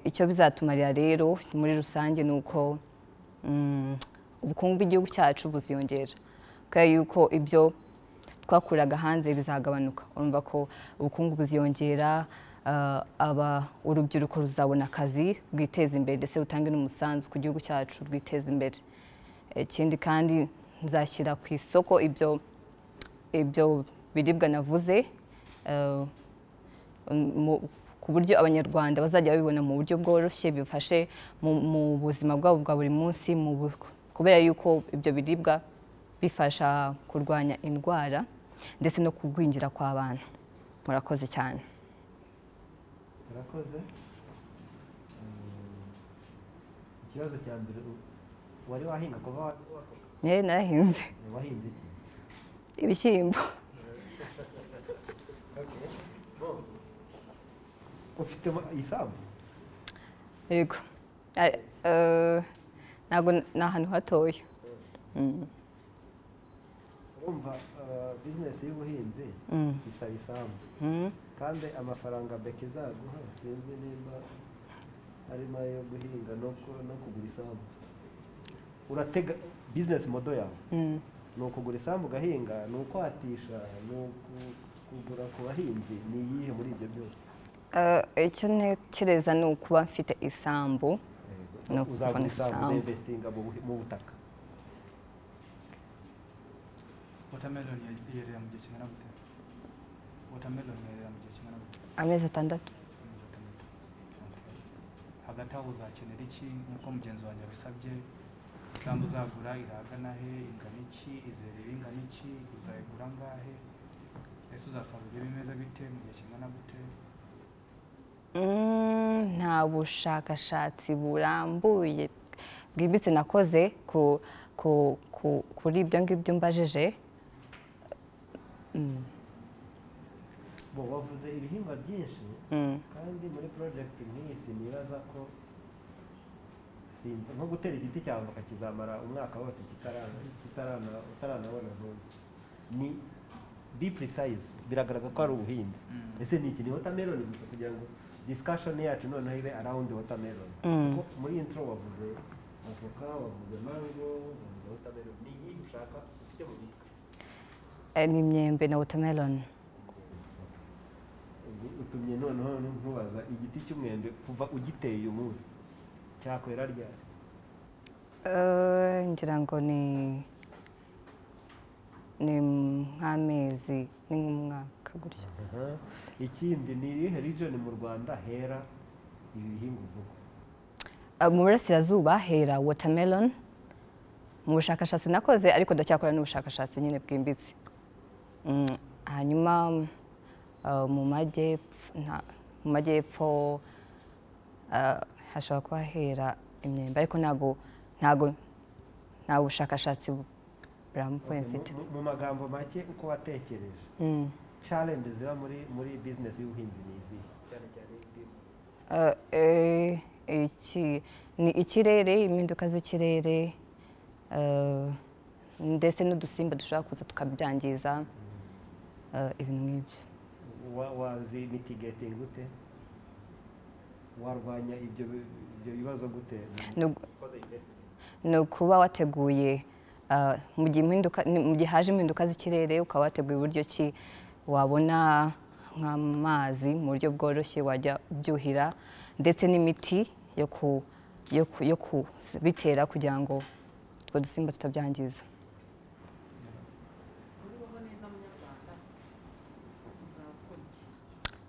N: Icyo bizatumarira rero muri rusange ni uko ubukungu bw'igihugu cyacu buziyongera kubera yuko ibyo twakuraga hanze bizagabanuka. Urumva ko ubukungu buziyongera, urubyiruko ruzabona akazi rwiteza imbere ndetse rutange n'umusanzu ku gihugu cyacu rwiteza imbere. Ikindi kandi nzashyira ku isoko ibyo biribwa navuze ku buryo abanyarwanda bazajya babibona mu buryo bworoshye bifashe mu buzima bwabo bwa buri munsi, kubera yuko ibyo biribwa bifasha kurwanya indwara ndetse no kugwingira kw'abana. Murakoze cyane.
G: Murakoze. Ikibazo cya mbere, wari wahinga kuva
N: narahinze.
G: Wahinze iki?
N: Ibishyimbo.
G: Ufite isambu?
N: Yego. Ntabwo ni ahantu hatoya.
G: Urumva bizinesi y'ubuhinzi isaba isambu, kandi amafaranga beke izaguha sinzi niba arimo ayo guhinga no kugura isambu. Uratega bizinesi modo yawe ni ukugura isambu ugahinga, ni ukwatisha, ni ukugura ku bahinzi, ni iyihe muri ibyo byose?
N: Icyo ntekereza ni ukuba mfite isambu.
G: Uzagura isambu uzinvestinga mu butaka.
E: Watermelon yerera mu gihe kingana gute? Watermelon yerera mu gihe kingana gute?
N: Amezi 6.
E: Hagati aho uzakenera iki nk'uko mugenzi wanjye abisabye? Isambu uzagura iragana he, ingana iki, izerera ingana iki, uzayigura ngahe? Ese uzasarura bimeze bite mu gihe kingana gute?
N: Nta bushakashatsi burambuye bwimbitse nakoze kuri ibyo ngibyo mbajije.
G: Wavuze ibihingwa byinshi kandi muri project nk'iyi sinibaza ko sinzi nko gutera igiti cyawe bakakizamara umwaka wose utaranabona ntuzi. Ni be precise, biragaragara ko ari ubuhinzi. Ese ni iki? Ni watermelon gusa kugira ngo discussion yacu noneho ibe around watermelon. Muri intro wavuze avoka, wavuze mango, wavuze watermelon. Ni iyi ushaka ufite mu gitwe?
N: Ni imyembe na watermelon.
G: Utumye noneho ntubaza igiti cy'umwembe kuva ugiteye uyu munsi cyakwera ryari?
N: Ngira ngo ni nk'amezi, ni nk'umwaka gutyo.
G: Ikindi ni irihe region mu Rwanda hera ibihingwa uvuga?
N: Mu burasirazuba hera watermelon. Mu bushakashatsi nakoze ariko ndacyakora n'ubushakashatsi nyine bwimbitse. Hanyuma mu majyepfo hashobora kuba hera imyembe ariko ntago nta bushakashatsi burambuye mfite.
G: Mu magambo make uko watekereje challenge ziba muri business y'ubuhinzi ni izihe cyane cyane? Ni ikirere, impinduka z'ikirere ndetse n'udusimba dushobora kuza tukabyangiza, ibintu nk'ibyo. Wazi mitigating gute? Warwanya ibyo bibazo gute?
N: Ni ukuba wateguye mu gihe haje impinduka z'ikirere ukaba wateguye uburyo ki wabona nk'amazi mu buryo bworoshye wajya ubyuhira ndetse n'imiti yo kubitera kugira ngo utwo dusimba tutabyangiza.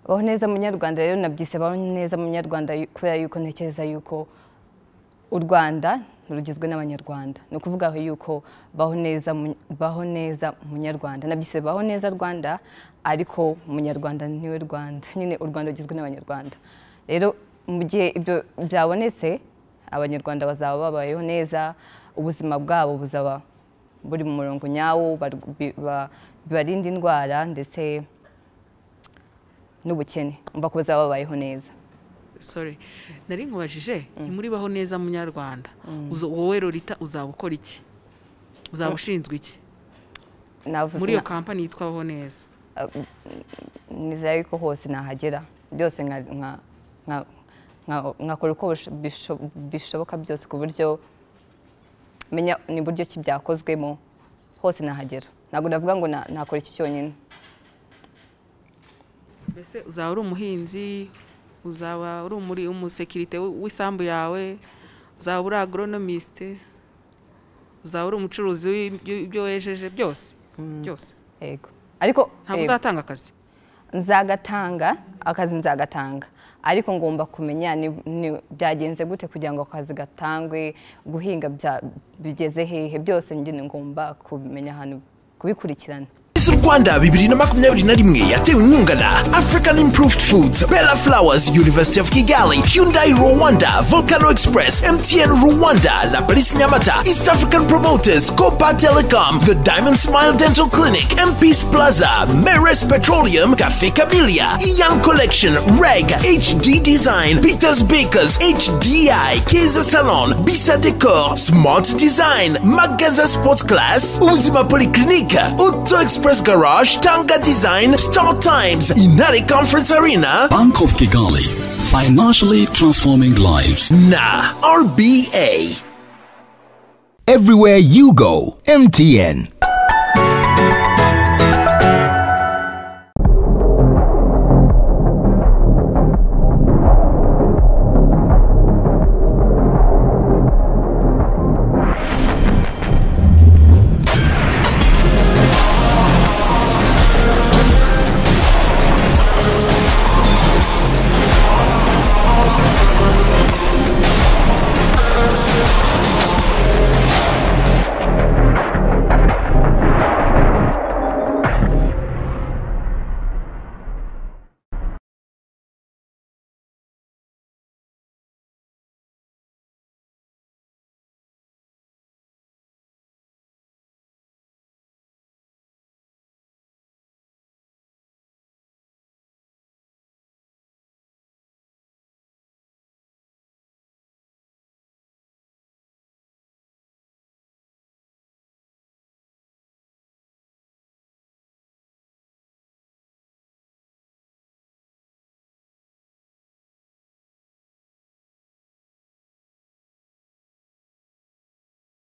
N: Baho neza munyarwanda rero nabyise baho neza munyarwanda kubera yuko ntekereza yuko u Rwanda rugizwe n'abanyarwanda. Ni ukuvuga yuko baho neza munyarwanda. Nabyise baho neza Rwanda ariko munyarwanda niwe Rwanda. Nyine u Rwanda rugizwe n'abanyarwanda. Rero mu gihe ibyo byabonetse abanyarwanda bazaba babayeho neza, ubuzima bwabo buzaba buri mu murongo nyawo, bibarinda indwara ndetse n'ubukene. Umva ko bazaba babayeho neza.
H: Sorry, nari nkubajije muri baho neza munyarwanda. Wowe Lolita uzaba ukora iki? Uzaba ushinzwe iki? Muri iyo company yitwa baho neza.
N: Nizera yuko hose nahagera. Byose nkakora uko bishoboka byose ku buryo menya ni buryo ki byakozwemo, hose nahagera. Ntabwo ndavuga ngo nakora iki cyonyine.
H: Mbese uzaba uri umuhinzi, uzaba uri umusekirite w'isambu yawe, uzaba uri agronomiste, uzaba uri umucuruzi w'ibyo wejeje byose.
N: Yego. Ariko
H: ntabwo uzatanga akazi?
N: Nzagatanga akazi, nzagatanga, ariko ngomba kumenya byagenze gute kugira ngo akazi gatangwe, guhinga bigeze hehe, byose njye ngomba kumenya ahantu kubikurikirana.
B: Rwanda 2021 yatewe inkunga na African Improved Foods, Bella Flowers, University of Kigali, Hyundai Rwanda, Volcano Express, MTN Rwanda, La Police Nyamata, East African Promoters, Copa Telecom, The Diamond Smile Dental Clinic, MP's Plaza, Meres Petroleum, Cafe Camellia, Ian Collection, Reg, HD Design, Peter's Bakers, HDI, Kaiser Salon, Bisa Decor, Smart Design, Magaza Sports Class, Uzima Polyclinic, Auto Express Garage, Tanga Design, Star Times, Inari Conference Arena,
D: Bank of Kigali, financially transforming lives.
B: RBA.
O: Everywhere you go, MTN.